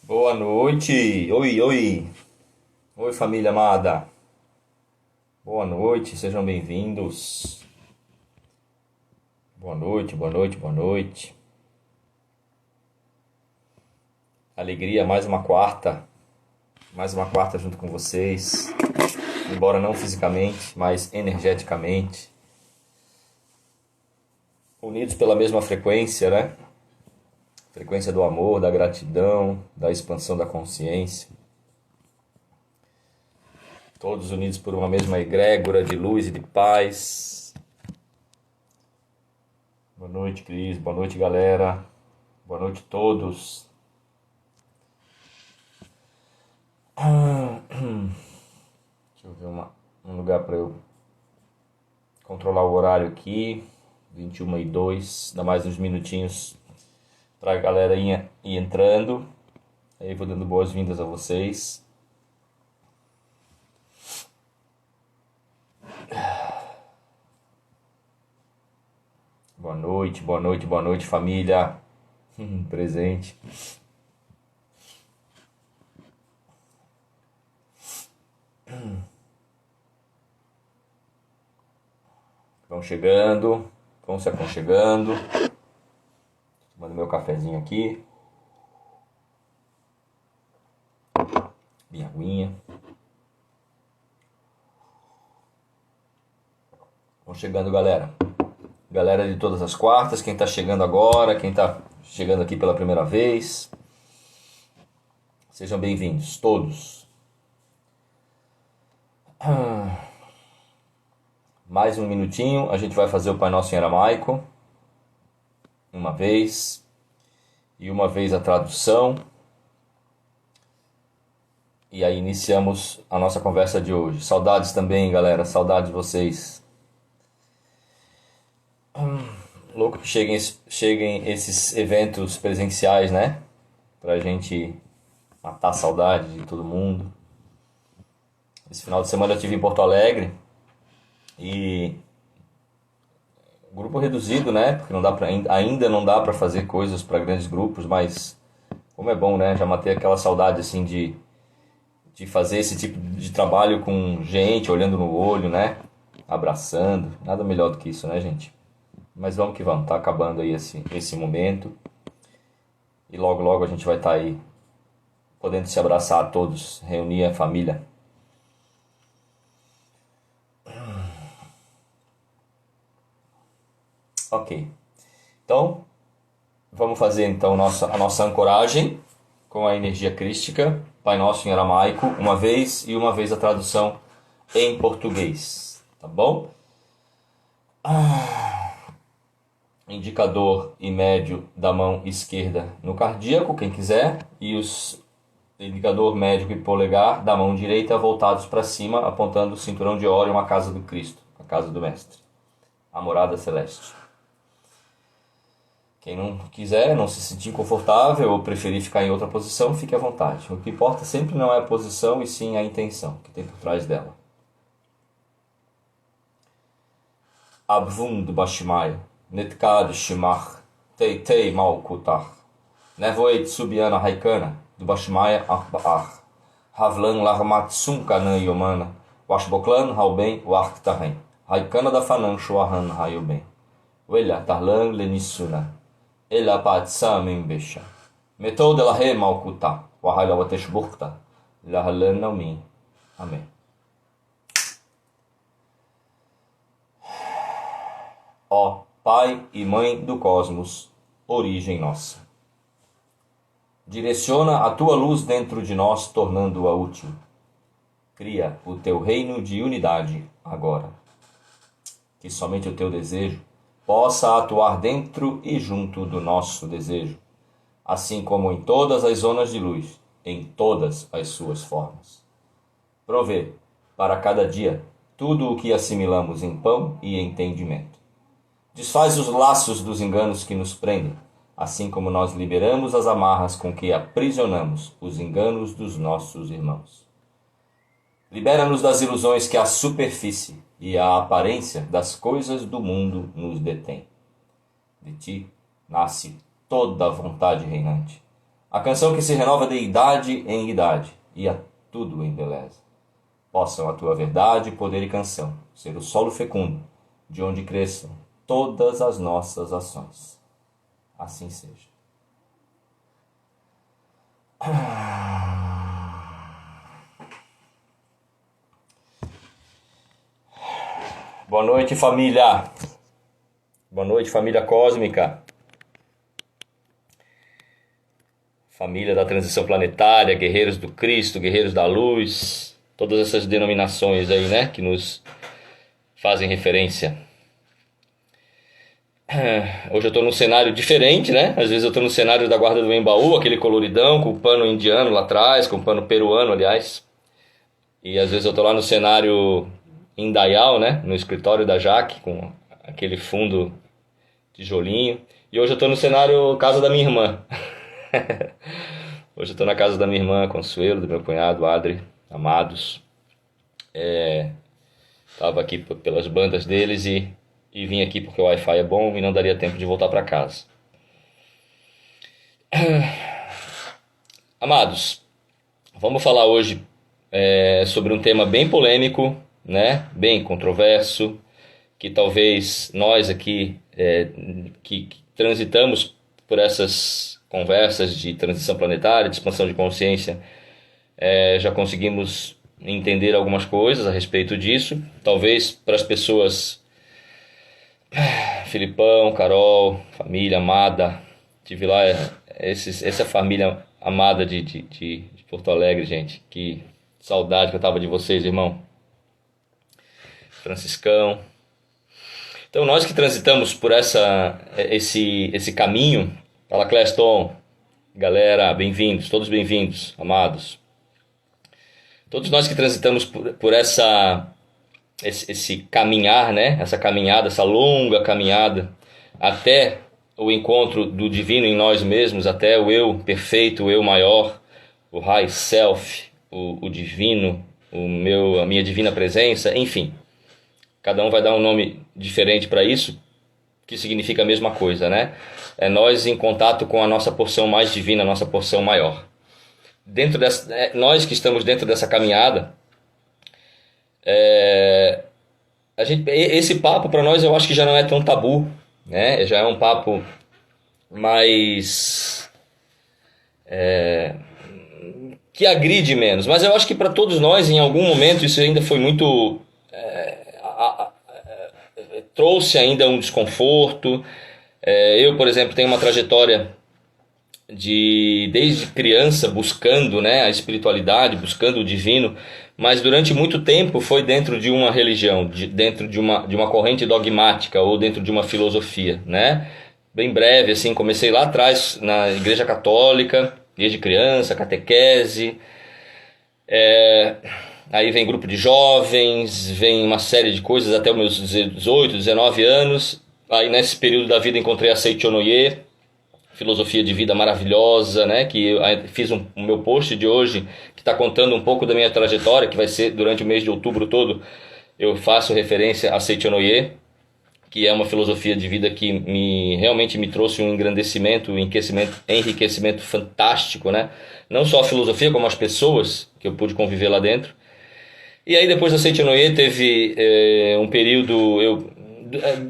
Boa noite! Oi, oi! Oi, família amada! Boa noite, sejam bem-vindos. Boa noite, boa noite, boa noite. Alegria, mais uma quarta junto com vocês. Embora não fisicamente, mas energeticamente. Unidos pela mesma frequência, né? Frequência do amor, da gratidão, da expansão da consciência. Todos unidos por uma mesma egrégora de luz e de paz. Boa noite, Cris. Boa noite, galera. Boa noite a todos. Deixa eu ver um lugar para eu controlar o horário aqui. 21h02. Dá mais uns minutinhos para a galera ir entrando. Aí vou dando boas-vindas a vocês. Boa noite, boa noite, boa noite, família. Presente. Vão chegando, vão se aconchegando. Tomando meu cafezinho aqui. Minha aguinha. Vão chegando, galera. Galera de todas as quartas, quem tá chegando agora, quem tá chegando aqui pela primeira vez. Sejam bem-vindos, todos. Mais um minutinho, a gente vai fazer o Pai Nosso em aramaico. Uma vez. E uma vez a tradução. E aí iniciamos a nossa conversa de hoje. Saudades também, galera. Saudades de vocês. Louco que cheguem esses eventos presenciais, né? Pra gente matar a saudade de todo mundo. Esse final de semana eu estive em Porto Alegre. E grupo reduzido, né? Porque ainda não dá pra fazer coisas para grandes grupos, mas como é bom, né? Já matei aquela saudade assim de fazer esse tipo de trabalho com gente, olhando no olho, né? Abraçando. Nada melhor do que isso, né, gente? Mas vamos que vamos, tá acabando aí esse momento. E logo logo a gente vai estar aí podendo se abraçar a todos, reunir a família. Ok. Então, vamos fazer então a nossa ancoragem com a energia crística, Pai Nosso em aramaico, uma vez e uma vez a tradução em português, tá bom? Indicador e médio da mão esquerda no cardíaco, quem quiser, e os indicador médio e polegar da mão direita voltados para cima, apontando o cinturão de Órion, a casa do Cristo, a casa do Mestre, a morada celeste. Quem não quiser, não se sentir confortável ou preferir ficar em outra posição, fique à vontade. O que importa sempre não é a posição e sim a intenção que tem por trás dela. Abvund Bashmai, Netkad Shimach, Tei Malkutar, Nevoet Subiana Raikana, do Bashmaya Akbar, Havlan Larmatsum Kanan Yomana, Washboklan Hauben Warktahen, Raikana da Fanan Shuahan Hayuben, Wella Tarlan Lenissuna, Ela Patsamen Besha, Metou de la Re Malkuta, Wahayla Wateshburkta, Lahalan Naumin. Amém. Ó Pai e Mãe do Cosmos, origem nossa. Direciona a tua luz dentro de nós, tornando-a útil. Cria o teu reino de unidade agora. Que somente o teu desejo possa atuar dentro e junto do nosso desejo, assim como em todas as zonas de luz, em todas as suas formas. Provê, para cada dia, tudo o que assimilamos em pão e entendimento. Desfaz os laços dos enganos que nos prendem, assim como nós liberamos as amarras com que aprisionamos os enganos dos nossos irmãos. Libera-nos das ilusões que a superfície e a aparência das coisas do mundo nos detêm. De ti nasce toda a vontade reinante, a canção que se renova de idade em idade e a tudo embeleza. Possam a tua verdade, poder e canção ser o solo fecundo, de onde cresçam todas as nossas ações. Assim seja. Boa noite, família. Boa noite, família cósmica. Família da transição planetária, guerreiros do Cristo, guerreiros da luz, todas essas denominações aí, né, que nos fazem referência. Hoje eu estou num cenário diferente, né? Às vezes eu estou no cenário da Guarda do Embaú, aquele coloridão, com o pano indiano lá atrás, com o pano peruano, aliás. E às vezes eu estou lá no cenário Indaial, né? No escritório da Jaque, com aquele fundo tijolinho. E hoje eu estou no cenário casa da minha irmã. Hoje eu estou na casa da minha irmã, Consuelo, do meu cunhado, Adri, amados. Estava aqui pelas bandas deles e vim aqui porque o Wi-Fi é bom e não daria tempo de voltar para casa. Amados, vamos falar hoje sobre um tema bem polêmico, né? Bem controverso, que talvez nós aqui que transitamos por essas conversas de transição planetária, de expansão de consciência, já conseguimos entender algumas coisas a respeito disso. Talvez para as pessoas, Filipão, Carol, família amada, tive lá essa família amada de Porto Alegre, gente, que saudade que eu tava de vocês, irmão. Franciscão. Então nós que transitamos por esse caminho. Fala, Cleston, galera, bem-vindos, todos bem-vindos, amados. Todos nós que transitamos por esse caminhar, né? Essa caminhada, essa longa caminhada até o encontro do divino em nós mesmos, até o eu perfeito, o eu maior, o high self, o divino, a minha divina presença, enfim. Cada um vai dar um nome diferente para isso, que significa a mesma coisa, né? É nós em contato com a nossa porção mais divina, a nossa porção maior. Nós que estamos dentro dessa caminhada, esse papo para nós eu acho que já não é tão tabu, né? Já é um papo mais que agride menos, mas eu acho que para todos nós em algum momento isso ainda foi muito trouxe ainda um desconforto. Eu, por exemplo, tenho uma trajetória desde criança buscando, né, a espiritualidade, buscando o divino, mas durante muito tempo foi dentro de uma religião, dentro de uma corrente dogmática ou dentro de uma filosofia, né? Bem breve, assim, comecei lá atrás na Igreja Católica, desde criança, catequese, aí vem grupo de jovens, vem uma série de coisas até os meus 18, 19 anos. Aí nesse período da vida encontrei a Seichonoye, filosofia de vida maravilhosa, né? Que eu fiz o meu post de hoje, que está contando um pouco da minha trajetória, que vai ser durante o mês de outubro todo. Eu faço referência a Seichonoye, que é uma filosofia de vida que realmente me trouxe um engrandecimento, um enriquecimento fantástico, né? Não só a filosofia, como as pessoas que eu pude conviver lá dentro. E aí depois da Seichonoye teve um período,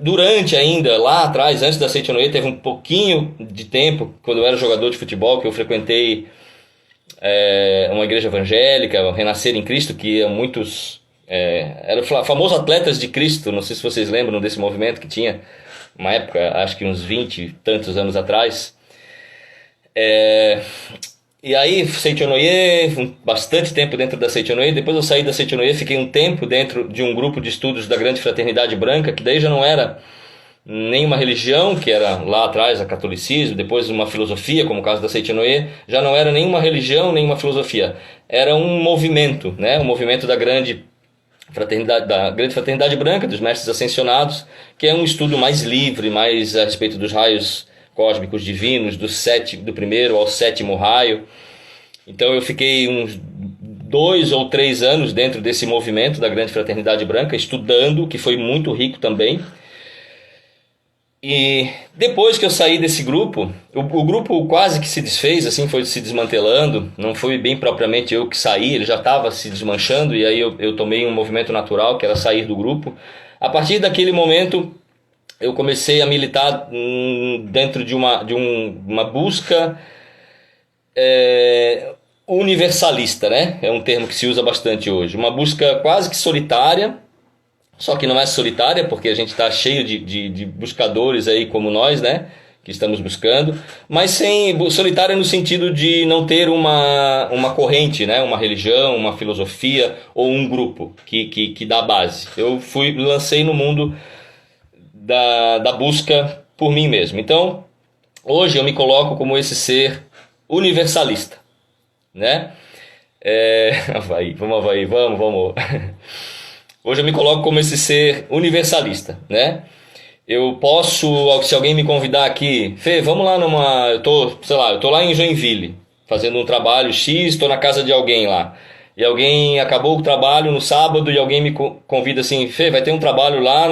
durante ainda, lá atrás, antes da Seichonoye, teve um pouquinho de tempo, quando eu era jogador de futebol, que eu frequentei uma igreja evangélica, o Renascer em Cristo, que muitos... era o famoso Atletas de Cristo, não sei se vocês lembram desse movimento que tinha, uma época, acho que uns 20 e tantos anos atrás. E aí, Seichonoye, bastante tempo dentro da Seichonoye. Depois eu saí da Seichonoye, fiquei um tempo dentro de um grupo de estudos da Grande Fraternidade Branca, que daí já não era nenhuma religião, que era lá atrás o catolicismo, depois uma filosofia, como o caso da Seichonoye, já não era nenhuma religião, nenhuma filosofia. Era um movimento, né? Um movimento da Grande Fraternidade Branca, dos Mestres Ascensionados, que é um estudo mais livre, mais a respeito dos raios cósmicos divinos, do primeiro ao sétimo raio. Então eu fiquei uns 2 ou 3 anos dentro desse movimento da Grande Fraternidade Branca, estudando, que foi muito rico também. E depois que eu saí desse grupo, o grupo quase que se desfez, assim, foi se desmantelando. Não foi bem propriamente eu que saí, ele já estava se desmanchando, e aí eu tomei um movimento natural, que era sair do grupo. A partir daquele momento, eu comecei a militar dentro de uma busca universalista, né? É um termo que se usa bastante hoje. Uma busca quase que solitária, só que não é solitária, porque a gente está cheio de buscadores aí como nós, né? Que estamos buscando, mas sem solitária no sentido de não ter uma corrente, né? Uma religião, uma filosofia ou um grupo que dá base. Eu lancei no mundo da busca por mim mesmo. Então, hoje eu me coloco como esse ser universalista, né? Havaí, vamos Havaí, vamos. Hoje eu me coloco como esse ser universalista, né? Eu posso, se alguém me convidar aqui, Fê, vamos lá eu tô lá em Joinville, fazendo um trabalho X, estou na casa de alguém lá. E alguém acabou o trabalho no sábado e alguém me convida assim, Fê, vai ter um trabalho lá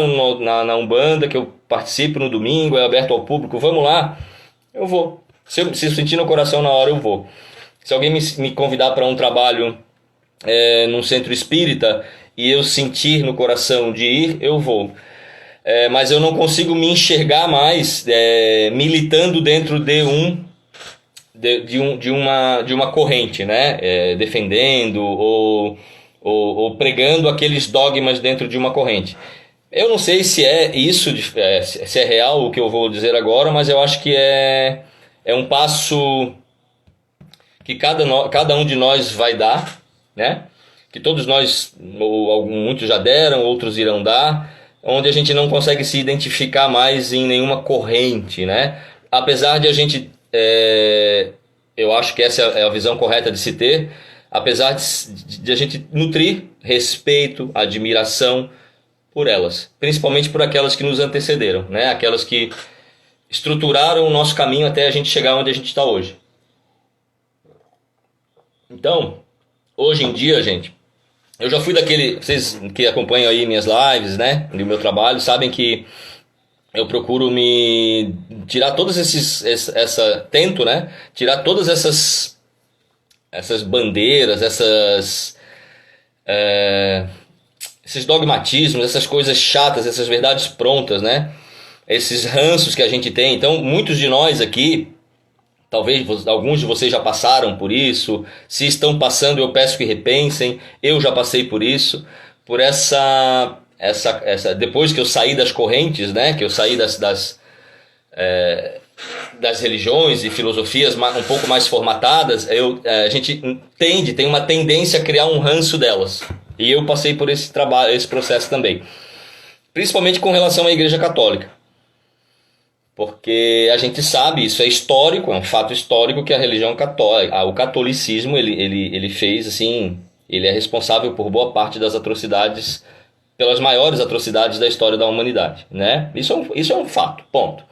na Umbanda que eu participo no domingo, é aberto ao público, vamos lá? Eu vou. Se eu sentir no coração na hora, eu vou. Se alguém me convidar para um trabalho num centro espírita e eu sentir no coração de ir, eu vou. Mas eu não consigo me enxergar mais militando dentro de uma corrente, né? Defendendo ou pregando aqueles dogmas dentro de uma corrente. Eu não sei se é isso, se é real o que eu vou dizer agora, mas eu acho que é um passo que cada um de nós vai dar, né? Que todos nós, muitos já deram, outros irão dar, onde a gente não consegue se identificar mais em nenhuma corrente, né? Apesar de a gente, eu acho que essa é a visão correta de se ter, apesar de a gente nutrir respeito, admiração por elas, principalmente por aquelas que nos antecederam, né? Aquelas que estruturaram o nosso caminho até a gente chegar onde a gente está hoje. Então, hoje em dia, gente, eu já fui vocês que acompanham aí minhas lives, né, do meu trabalho, sabem que eu procuro me tirar todos tento, né, tirar todas essas bandeiras, esses dogmatismos, essas coisas chatas, essas verdades prontas, né, esses ranços que a gente tem. Então, muitos de nós aqui, talvez alguns de vocês já passaram por isso. Se estão passando, eu peço que repensem. Eu já passei por isso. Por depois que eu saí das correntes, né? Que eu saí das religiões e filosofias um pouco mais formatadas, a gente tem uma tendência a criar um ranço delas. E eu passei por esse processo também. Principalmente com relação à Igreja Católica. Porque a gente sabe, isso é histórico, é um fato histórico, que a religião católica, o catolicismo, ele fez assim, ele é responsável por boa parte das atrocidades, pelas maiores atrocidades da história da humanidade, né? Isso é um fato, ponto.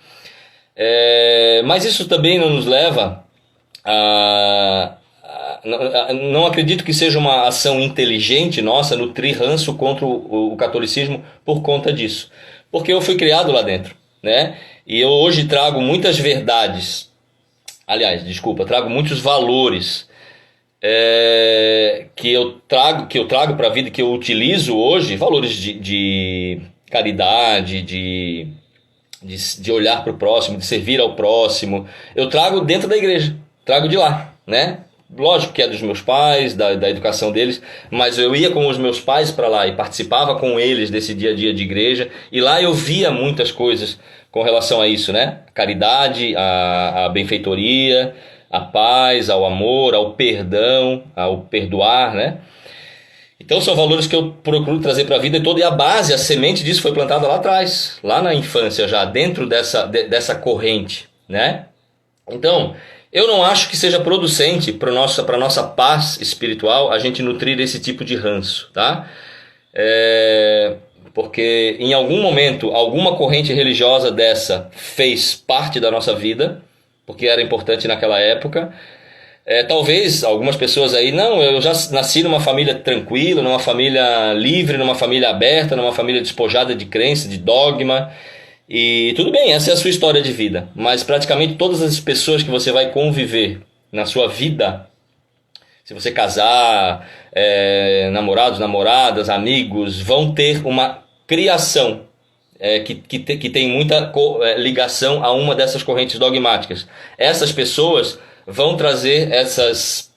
Mas isso também não nos leva não acredito que seja uma ação inteligente nossa nutrir ranço contra o catolicismo por conta disso. Porque eu fui criado lá dentro, né? E eu hoje trago muitas verdades, trago muitos valores que eu trago para a vida, que eu utilizo hoje, valores de caridade, de olhar para o próximo, de servir ao próximo. Eu trago dentro da igreja, trago de lá, né? Lógico que é dos meus pais, da educação deles, mas eu ia com os meus pais para lá e participava com eles desse dia a dia de igreja, e lá eu via muitas coisas com relação a isso, né? A caridade, a benfeitoria, a paz, ao amor, ao perdão, ao perdoar, né? Então são valores que eu procuro trazer para a vida toda, e a base, a semente disso foi plantada lá atrás, lá na infância já, dentro dessa corrente, né? Então, eu não acho que seja producente para nossa paz espiritual a gente nutrir esse tipo de ranço, tá? Porque em algum momento, alguma corrente religiosa dessa fez parte da nossa vida, porque era importante naquela época. Talvez algumas pessoas aí, não, eu já nasci numa família tranquila, numa família livre, numa família aberta, numa família despojada de crença, de dogma, E tudo bem, essa é a sua história de vida, mas praticamente todas as pessoas que você vai conviver na sua vida, se você casar, namorados, namoradas, amigos, vão ter uma criação que tem muita ligação a uma dessas correntes dogmáticas. Essas pessoas vão trazer essas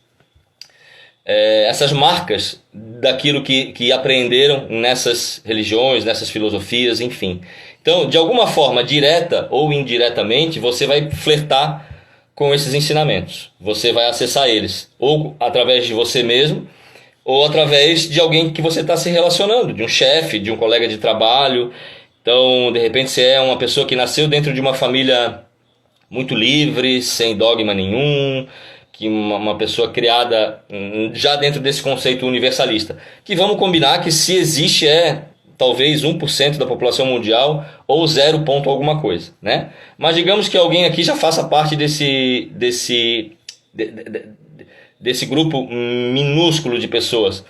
marcas daquilo que aprenderam nessas religiões, nessas filosofias, enfim. Então, de alguma forma, direta ou indiretamente, você vai flertar com esses ensinamentos. Você vai acessar eles, ou através de você mesmo, ou através de alguém que você está se relacionando, de um chefe, de um colega de trabalho. Então, de repente, você é uma pessoa que nasceu dentro de uma família muito livre, sem dogma nenhum, que uma pessoa criada já dentro desse conceito universalista. Que vamos combinar que se existe talvez 1% da população mundial ou 0 ponto alguma coisa, né? Mas digamos que alguém aqui já faça parte desse grupo minúsculo de pessoas.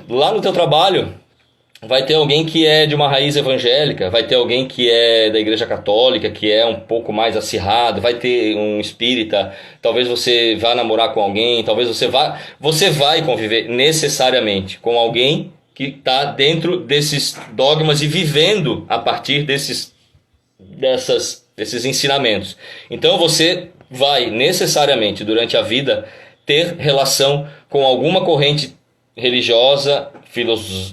Lá no teu trabalho vai ter alguém que é de uma raiz evangélica, vai ter alguém que é da igreja católica, que é um pouco mais acirrado, vai ter um espírita, talvez você vá namorar com alguém, talvez você vai conviver necessariamente com alguém que está dentro desses dogmas e vivendo a partir desses ensinamentos. Então você vai necessariamente durante a vida ter relação com alguma corrente religiosa,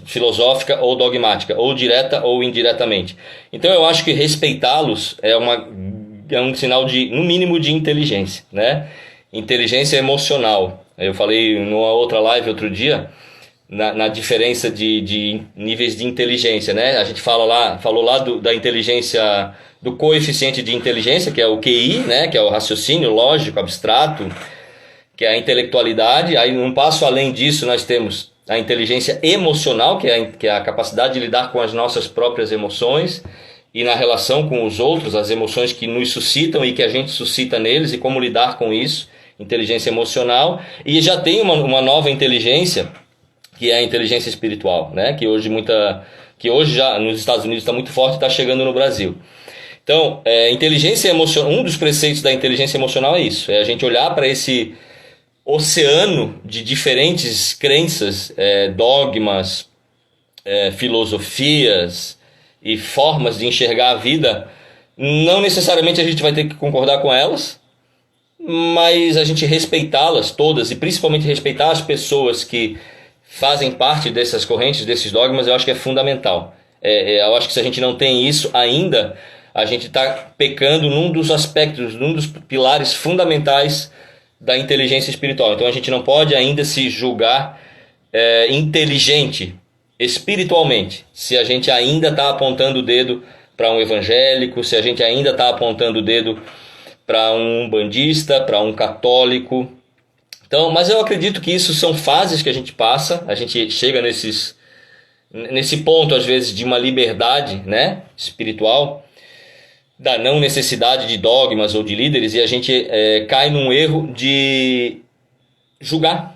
filosófica ou dogmática, ou direta ou indiretamente. Então eu acho que respeitá-los é um sinal no mínimo de inteligência, né? Inteligência emocional. Eu falei numa outra live outro dia na diferença de níveis de inteligência, né? A gente falou lá da inteligência, do coeficiente de inteligência, que é o QI, né? Que é o raciocínio lógico, abstrato, que é a intelectualidade. Aí, um passo além disso, nós temos a inteligência emocional, que é a capacidade de lidar com as nossas próprias emoções e na relação com os outros, as emoções que nos suscitam e que a gente suscita neles e como lidar com isso, inteligência emocional. E já tem uma nova inteligência, que é a inteligência espiritual, né? Que hoje já nos Estados Unidos está muito forte e está chegando no Brasil. Então, inteligência emocional, um dos preceitos da inteligência emocional é isso, é a gente olhar para esse oceano de diferentes crenças, dogmas, filosofias e formas de enxergar a vida. Não necessariamente a gente vai ter que concordar com elas, mas a gente respeitá-las todas e principalmente respeitar as pessoas que fazem parte dessas correntes, desses dogmas, eu acho que é fundamental. Eu acho que se a gente não tem isso ainda, a gente está pecando num dos aspectos, num dos pilares fundamentais da inteligência espiritual. Então a gente não pode ainda se julgar inteligente espiritualmente, se a gente ainda está apontando o dedo para um evangélico, se a gente ainda está apontando o dedo para um umbandista, para um católico. Então, mas eu acredito que isso são fases que a gente passa, a gente chega nesse ponto, às vezes, de uma liberdade, né, espiritual, da não necessidade de dogmas ou de líderes, e a gente cai num erro de julgar,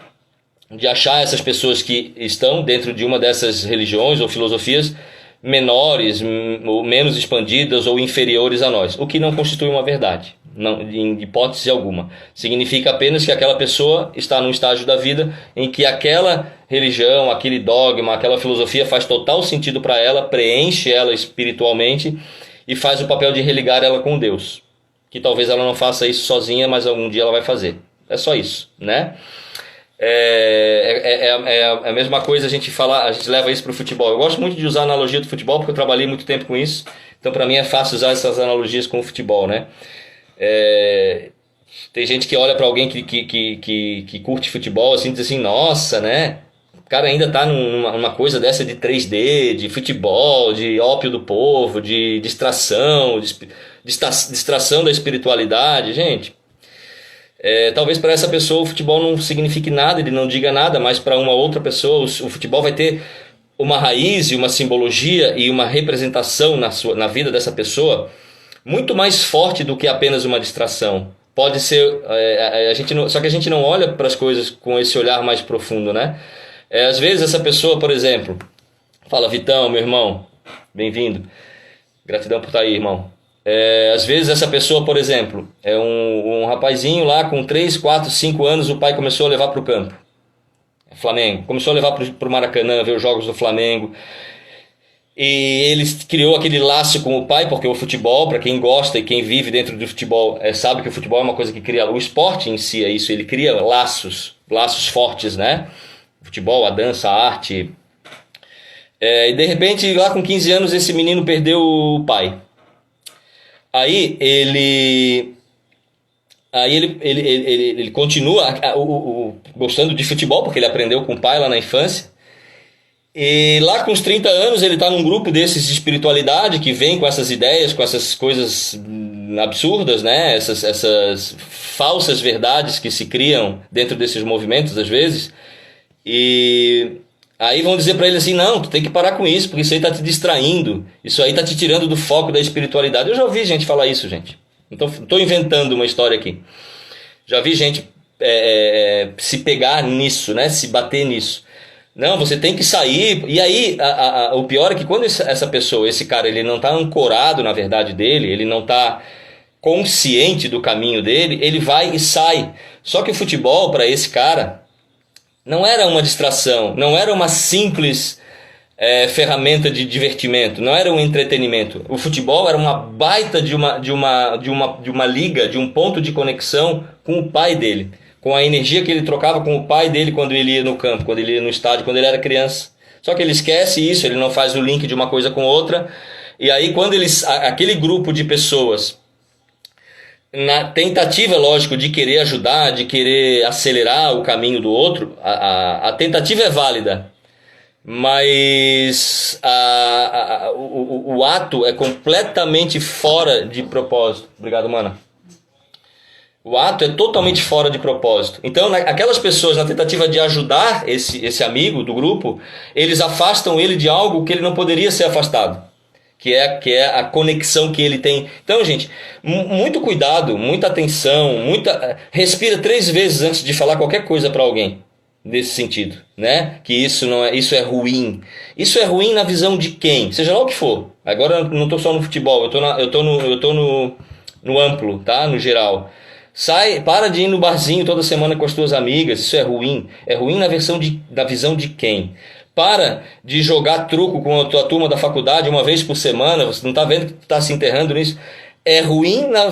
de achar essas pessoas que estão dentro de uma dessas religiões ou filosofias menores, ou menos expandidas ou inferiores a nós, o que não constitui uma verdade. Não, em hipótese alguma. Significa apenas que aquela pessoa está num estágio da vida em que aquela religião, aquele dogma, aquela filosofia faz total sentido para ela, preenche ela espiritualmente e faz o papel de religar ela com Deus. Que talvez ela não faça isso sozinha, mas algum dia ela vai fazer. É só isso, né? É a mesma coisa a gente leva isso para o futebol. Eu gosto muito de usar a analogia do futebol porque eu trabalhei muito tempo com isso. Então para mim é fácil usar essas analogias com o futebol, né? Tem gente que olha para alguém que curte futebol assim, diz assim, nossa, né? O cara ainda tá numa coisa dessa de 3D, de futebol, de ópio do povo, de distração, distração da espiritualidade. Gente, talvez para essa pessoa o futebol não signifique nada, ele não diga nada, mas para uma outra pessoa o futebol vai ter uma raiz e uma simbologia e uma representação na vida dessa pessoa muito mais forte do que apenas uma distração. Pode ser, só que a gente não olha para as coisas com esse olhar mais profundo, né? Às vezes essa pessoa, por exemplo, fala, Vitão, meu irmão, bem-vindo. Gratidão por estar aí, irmão. Às vezes essa pessoa, por exemplo, é um rapazinho lá com 3, 4, 5 anos, o pai começou a levar para o campo. Flamengo. Começou a levar para o Maracanã, ver os jogos do Flamengo. E ele criou aquele laço com o pai, porque o futebol, para quem gosta e quem vive dentro do futebol, sabe que o futebol é uma coisa que cria, o esporte em si é isso, ele cria laços fortes, né? O futebol, a dança, a arte. E de repente, lá com 15 anos, esse menino perdeu o pai. Aí ele continua gostando de futebol, porque ele aprendeu com o pai lá na infância. E lá com os 30 anos ele está num grupo desses de espiritualidade que vem com essas ideias, com essas coisas absurdas, né? Essas falsas verdades que se criam dentro desses movimentos às vezes. E aí vão dizer para ele assim, não, tu tem que parar com isso, porque isso aí está te distraindo, isso aí está te tirando do foco da espiritualidade. Eu já ouvi gente falar isso, gente. Então estou inventando uma história aqui. Já vi gente se pegar nisso, né? Se bater nisso. Não, você tem que sair. E aí, o pior é que quando essa pessoa, esse cara, ele não está ancorado na verdade dele, ele não está consciente do caminho dele, ele vai e sai. Só que o futebol, para esse cara, não era uma distração, não era uma simples ferramenta de divertimento, não era um entretenimento. O futebol era uma baita de uma liga, de um ponto de conexão com o pai dele, com a energia que ele trocava com o pai dele quando ele ia no campo, quando ele ia no estádio, quando ele era criança. Só que ele esquece isso, ele não faz o link de uma coisa com outra. E aí quando aquele grupo de pessoas, na tentativa, lógico, de querer ajudar, de querer acelerar o caminho do outro, a tentativa é válida, mas o ato é completamente fora de propósito. Obrigado, mana. O ato é totalmente fora de propósito. Então, aquelas pessoas, na tentativa de ajudar esse amigo do grupo, eles afastam ele de algo que ele não poderia ser afastado, que é a conexão que ele tem. Então, gente, muito cuidado, muita atenção, respira 3 vezes antes de falar qualquer coisa para alguém nesse sentido, né? Que isso é ruim. Isso é ruim na visão de quem? Seja lá o que for. Agora eu não estou só no futebol, eu tô no amplo, tá? No geral. Para de ir no barzinho toda semana com as tuas amigas, isso é ruim. É ruim na visão de quem? Para de jogar truco com a tua turma da faculdade uma vez por semana, você não está vendo que tu está se enterrando nisso? É ruim na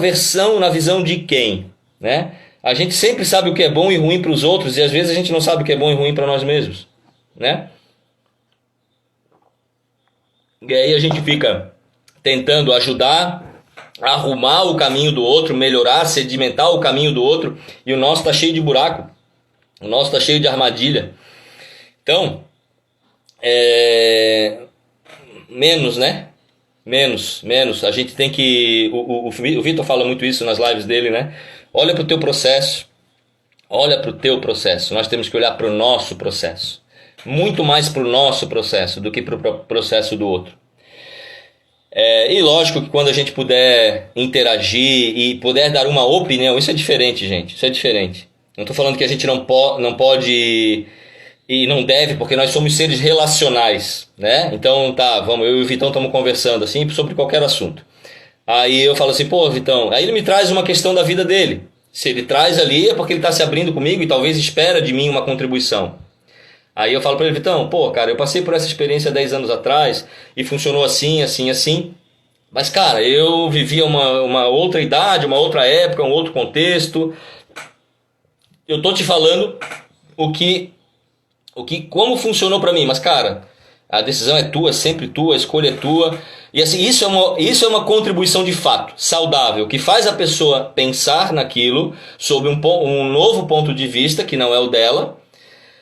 visão de quem? Né? A gente sempre sabe o que é bom e ruim para os outros, e às vezes a gente não sabe o que é bom e ruim para nós mesmos. Né? E aí a gente fica tentando ajudar, arrumar o caminho do outro, melhorar, sedimentar o caminho do outro, e o nosso está cheio de buraco, o nosso está cheio de armadilha. Então, menos, né? Menos. A gente tem que... O Vitor fala muito isso nas lives dele, né? Olha para o teu processo. Nós temos que olhar para o nosso processo. Muito mais para o nosso processo do que para o processo do outro. E lógico que quando a gente puder interagir e puder dar uma opinião, isso é diferente, gente. Isso é diferente. Não estou falando que a gente não pode e não deve, porque nós somos seres relacionais, né? Então eu e o Vitão estamos conversando assim sobre qualquer assunto. Aí eu falo assim, pô, Vitão, aí ele me traz uma questão da vida dele. Se ele traz ali é porque ele está se abrindo comigo e talvez espera de mim uma contribuição. Aí eu falo para ele, Vitão, pô, cara, eu passei por essa experiência 10 anos atrás e funcionou assim. Mas, cara, eu vivia uma outra idade, uma outra época, um outro contexto. Eu tô te falando como funcionou para mim. Mas, cara, a decisão é tua, é sempre tua, a escolha é tua. E assim, isso é uma contribuição de fato, saudável, que faz a pessoa pensar naquilo sob um novo ponto de vista, que não é o dela,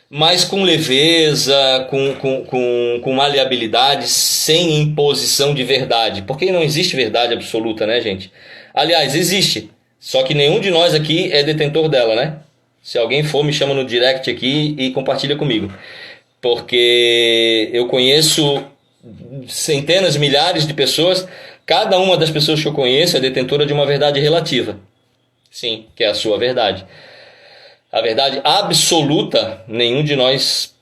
mas com leveza, com maleabilidade, sem imposição de verdade. Porque não existe verdade absoluta, né, gente? Aliás, existe, só que nenhum de nós aqui é detentor dela, né? Se alguém for, me chama no direct aqui e compartilha comigo. Porque eu conheço centenas, milhares de pessoas, cada uma das pessoas que eu conheço é detentora de uma verdade relativa. Sim, que é a sua verdade. A verdade absoluta, nenhum de nós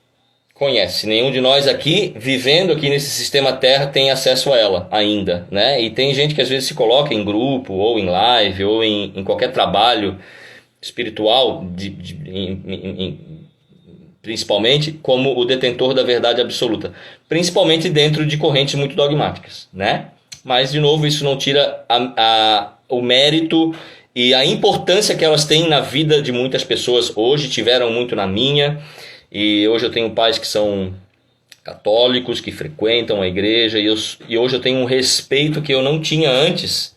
conhece. Nenhum de nós aqui, vivendo aqui nesse sistema Terra, tem acesso a ela ainda, né? E tem gente que às vezes se coloca em grupo, ou em live, ou em qualquer trabalho espiritual, principalmente, como o detentor da verdade absoluta. Principalmente dentro de correntes muito dogmáticas, né? Mas, de novo, isso não tira o mérito e a importância que elas têm na vida de muitas pessoas. Hoje tiveram muito na minha. E hoje eu tenho pais que são católicos, que frequentam a igreja, e hoje eu tenho um respeito que eu não tinha antes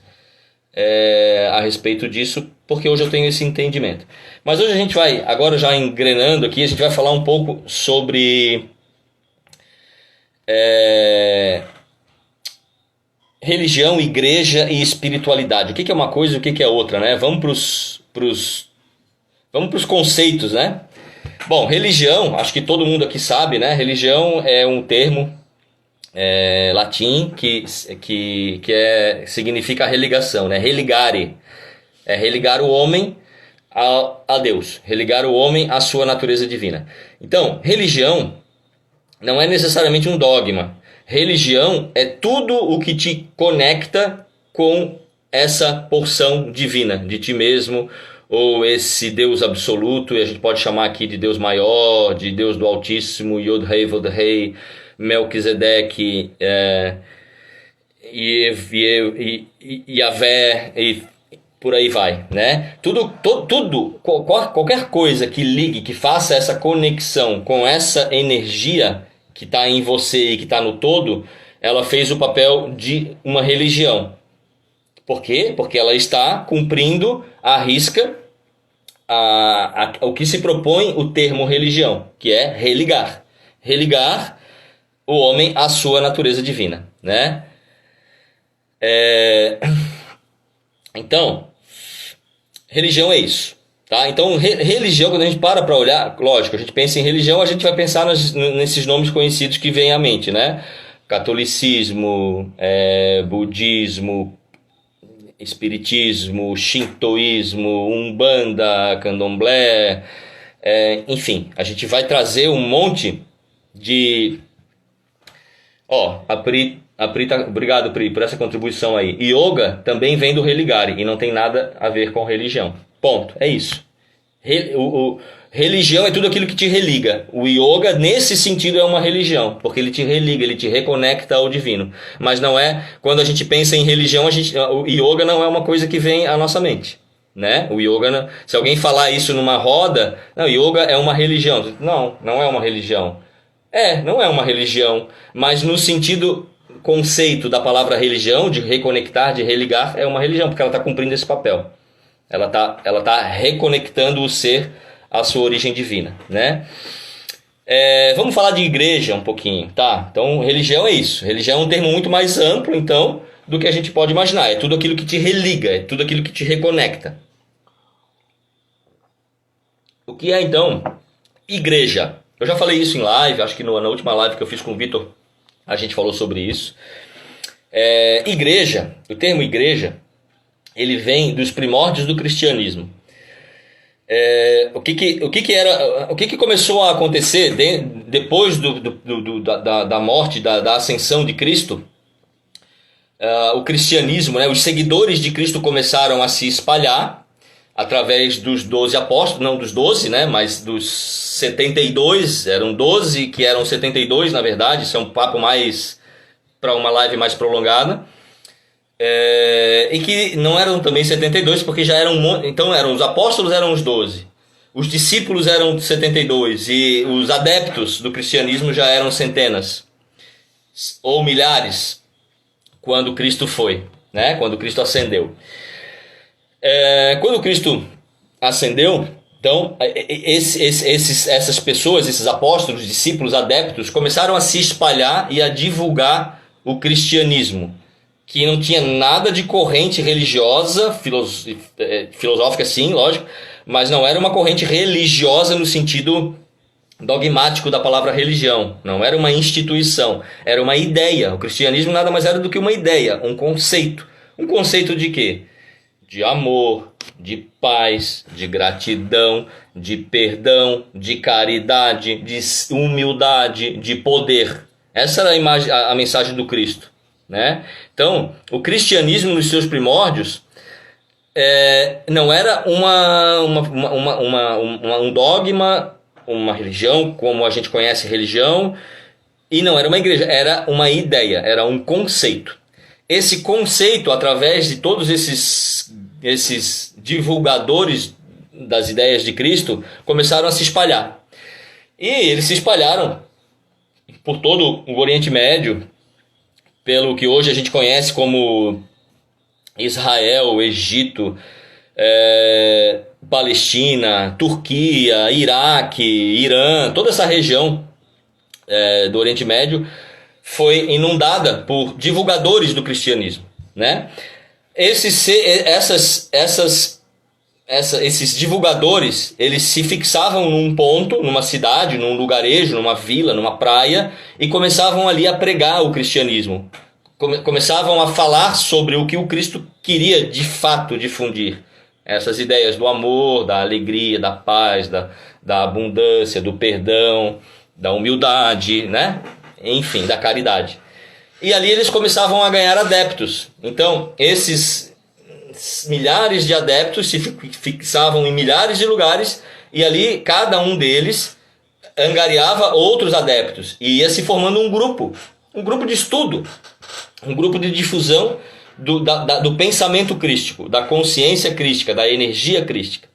a respeito disso, porque hoje eu tenho esse entendimento. Mas hoje a gente vai, agora já engrenando aqui, a gente vai falar um pouco sobre religião, igreja e espiritualidade. O que é uma coisa e o que é outra, né? Vamos pros conceitos, né? Bom, religião, acho que todo mundo aqui sabe, né? Religião é um termo latim que significa religação, né? Religare. É religar o homem a Deus. Religar o homem à sua natureza divina. Então, religião não é necessariamente um dogma. Religião é tudo o que te conecta com essa porção divina de ti mesmo, ou esse Deus absoluto, e a gente pode chamar aqui de Deus maior, de Deus do Altíssimo, Yod-Hei, Vod-Hei, Melquisedeque, Yahvé, e por aí vai, né? Qualquer coisa que ligue, que faça essa conexão com essa energia que está em você e que está no todo, ela fez o papel de uma religião. Por quê? Porque ela está cumprindo à risca o que se propõe o termo religião, que é religar. Religar o homem à sua natureza divina, né? Então, religião é isso. Tá? Então, religião, quando a gente para olhar, lógico, a gente pensa em religião, a gente vai pensar nesses nomes conhecidos que vêm à mente, né? Catolicismo, budismo, espiritismo, shintoísmo, umbanda, candomblé, enfim, a gente vai trazer um monte de... a Pri obrigado, Pri, por essa contribuição aí. Yoga também vem do religare e não tem nada a ver com religião. Ponto, é isso. Religião é tudo aquilo que te religa. O yoga, nesse sentido, é uma religião, porque ele te religa, ele te reconecta ao divino. Mas não é, quando a gente pensa em religião, o yoga não é uma coisa que vem à nossa mente, né? O yoga, se alguém falar isso numa roda, não, yoga é uma religião. Não é uma religião. Não é uma religião, mas no sentido, conceito da palavra religião, de reconectar, de religar, é uma religião, porque ela está cumprindo esse papel. Ela tá reconectando o ser à sua origem divina, né? Vamos falar de igreja um pouquinho, tá? Então, religião é isso. Religião é um termo muito mais amplo, então, do que a gente pode imaginar. É tudo aquilo que te religa, é tudo aquilo que te reconecta. O que é, então, igreja? Eu já falei isso em live, acho que na última live que eu fiz com o Vitor, a gente falou sobre isso. Igreja, o termo igreja, ele vem dos primórdios do cristianismo. O que começou a acontecer depois da morte, da ascensão de Cristo? O cristianismo, né, os seguidores de Cristo começaram a se espalhar através dos 12 apóstolos, não dos 12, né, mas dos 72, eram 12 que eram 72, na verdade, isso é um papo mais para uma live mais prolongada. E que não eram também 72, porque já eram... Então, os apóstolos eram os 12, os discípulos eram 72, e os adeptos do cristianismo já eram centenas, ou milhares, quando Cristo foi, né? Quando Cristo ascendeu. Quando Cristo ascendeu, então, essas pessoas, esses apóstolos, discípulos, adeptos, começaram a se espalhar e a divulgar o cristianismo, que não tinha nada de corrente religiosa, filosófica sim, lógico, mas não era uma corrente religiosa no sentido dogmático da palavra religião. Não era uma instituição, era uma ideia. O cristianismo nada mais era do que uma ideia, um conceito. Um conceito de quê? de amor, de paz, de gratidão, de perdão, de caridade, de humildade, de poder. Essa era a mensagem do Cristo, né? Então, o cristianismo nos seus primórdios não era um dogma, uma religião como a gente conhece religião, e não era uma igreja, era uma ideia, era um conceito. Esse conceito, através de todos esses divulgadores das ideias de Cristo, começaram a se espalhar. E eles se espalharam por todo o Oriente Médio, pelo que hoje a gente conhece como Israel, Egito, Palestina, Turquia, Iraque, Irã, toda essa região do Oriente Médio foi inundada por divulgadores do cristianismo, né? Esses divulgadores, eles se fixavam num ponto, numa cidade, num lugarejo, numa vila, numa praia, e começavam ali a pregar o cristianismo. Começavam a falar sobre o que o Cristo queria de fato difundir. Essas ideias do amor, da alegria, da paz, da abundância, do perdão, da humildade, né? Enfim, da caridade. E ali eles começavam a ganhar adeptos. Então, esses milhares de adeptos se fixavam em milhares de lugares, e ali cada um deles angariava outros adeptos. E ia se formando um grupo de estudo, um grupo de difusão do pensamento crístico, da consciência crística, da energia crística.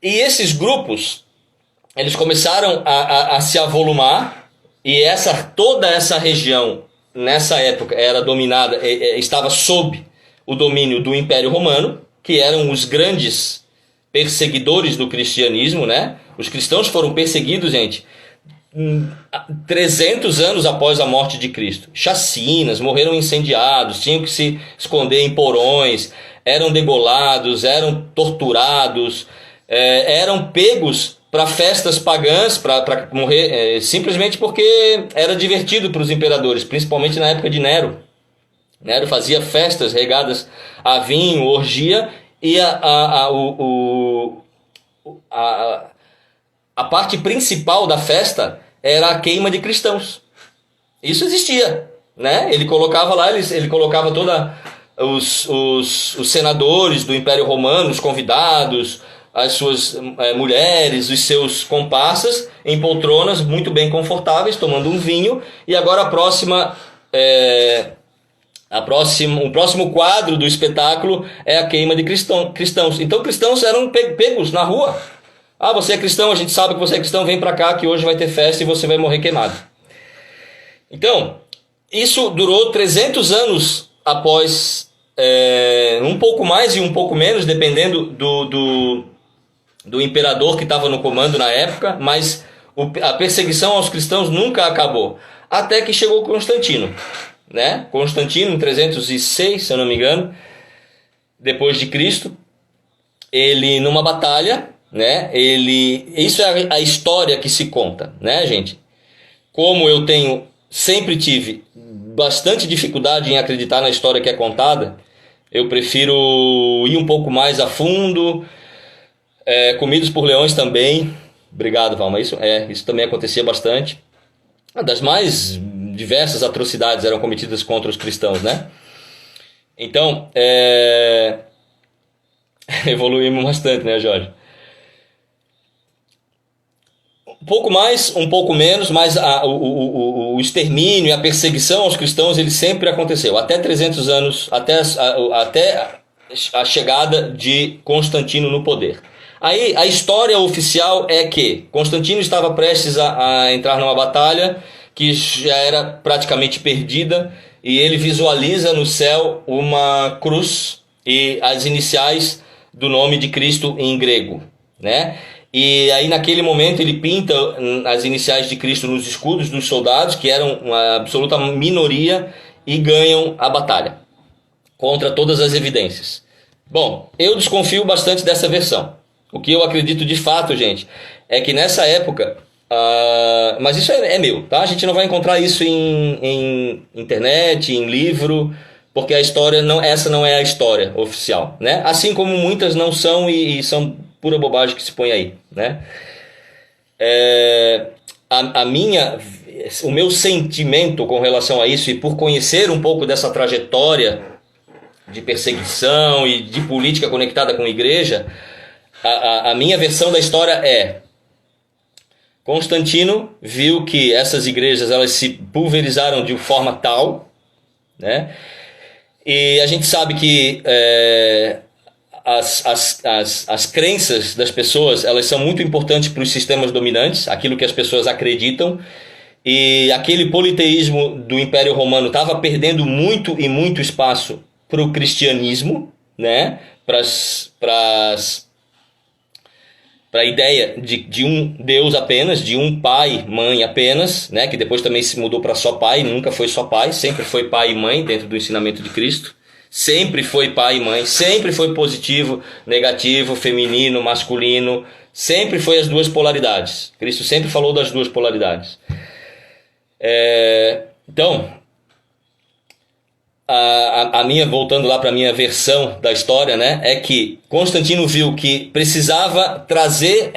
E esses grupos, eles começaram a se avolumar, e toda essa região, nessa época, era dominada, estava sob o domínio do Império Romano, que eram os grandes perseguidores do cristianismo, né? Os cristãos foram perseguidos, gente, 300 anos após a morte de Cristo. Chacinas, morreram incendiados, tinham que se esconder em porões, eram degolados, eram torturados, eram pegos para festas pagãs, para morrer, simplesmente porque era divertido para os imperadores, principalmente na época de Nero. Nero fazia festas regadas a vinho, orgia, e a parte principal da festa era a queima de cristãos. Isso existia, né? Ele colocava lá, ele colocava os senadores do Império Romano, os convidados, as suas mulheres, os seus comparsas, em poltronas muito bem confortáveis, tomando um vinho. E agora o próximo quadro do espetáculo é a queima de cristãos. Então cristãos eram pegos na rua. Ah, você é cristão, a gente sabe que você é cristão, vem pra cá que hoje vai ter festa e você vai morrer queimado. Então, isso durou 300 anos após, um pouco mais e um pouco menos, dependendo do imperador que estava no comando na época, mas a perseguição aos cristãos nunca acabou, até que chegou Constantino, né? Constantino, em 306, se eu não me engano, depois de Cristo, ele numa batalha, né? Isso é a história que se conta, né, gente? Como eu sempre tive bastante dificuldade em acreditar na história que é contada, eu prefiro ir um pouco mais a fundo. Comidos por leões também. Obrigado, Valma. Isso também acontecia bastante. Das mais diversas atrocidades eram cometidas contra os cristãos, né? Então, evoluímos bastante, né, Jorge? Um pouco mais, um pouco menos, mas o extermínio e a perseguição aos cristãos, ele sempre aconteceu. Até 300 anos, até a chegada de Constantino no poder. Aí a história oficial é que Constantino estava prestes a entrar numa batalha que já era praticamente perdida, e ele visualiza no céu uma cruz e as iniciais do nome de Cristo em grego, né? E aí naquele momento ele pinta as iniciais de Cristo nos escudos dos soldados, que eram uma absoluta minoria, e ganham a batalha contra todas as evidências. Bom, eu desconfio bastante dessa versão. O que eu acredito de fato, gente, é que nessa época, mas isso é meu, tá? A gente não vai encontrar isso em internet, em livro, porque a história não, essa não é a história oficial, né? Assim como muitas não são e são pura bobagem que se põe aí, né? O meu sentimento com relação a isso, e por conhecer um pouco dessa trajetória de perseguição e de política conectada com a igreja, a minha versão da história é: Constantino viu que essas igrejas elas se pulverizaram de forma tal, né? E a gente sabe que as crenças das pessoas elas são muito importantes para os sistemas dominantes, aquilo que as pessoas acreditam. E aquele politeísmo do Império Romano estava perdendo muito e muito espaço para o cristianismo, né? Para a ideia de um Deus apenas, de um pai, mãe apenas, né? Que depois também se mudou para só pai, nunca foi só pai, sempre foi pai e mãe dentro do ensinamento de Cristo. Sempre foi pai e mãe, sempre foi positivo, negativo, feminino, masculino, sempre foi as duas polaridades. Cristo sempre falou das duas polaridades. Então, voltando lá para a minha versão da história, né, é que Constantino viu que precisava trazer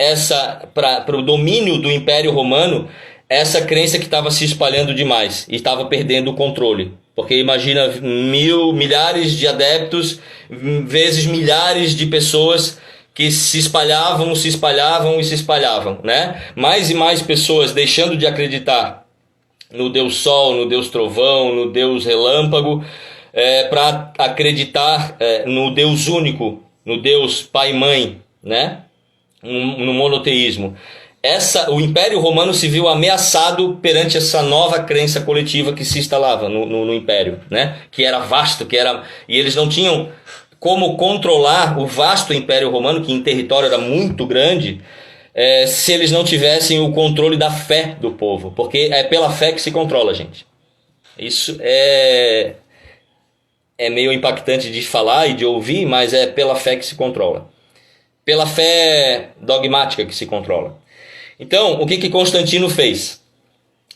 para o domínio do Império Romano essa crença que estava se espalhando demais e estava perdendo o controle. Porque imagina milhares de adeptos vezes milhares de pessoas que se espalhavam, né? Mais e mais pessoas deixando de acreditar no Deus Sol, no Deus Trovão, no Deus Relâmpago, para acreditar no Deus único, no Deus Pai e Mãe, né? No monoteísmo. O Império Romano se viu ameaçado perante essa nova crença coletiva que se instalava no Império, né? Que era vasto, e eles não tinham como controlar o vasto Império Romano, que em território era muito grande, se eles não tivessem o controle da fé do povo, porque é pela fé que se controla, gente. Isso é meio impactante de falar e de ouvir, mas é pela fé que se controla. Pela fé dogmática que se controla. Então, o que Constantino fez?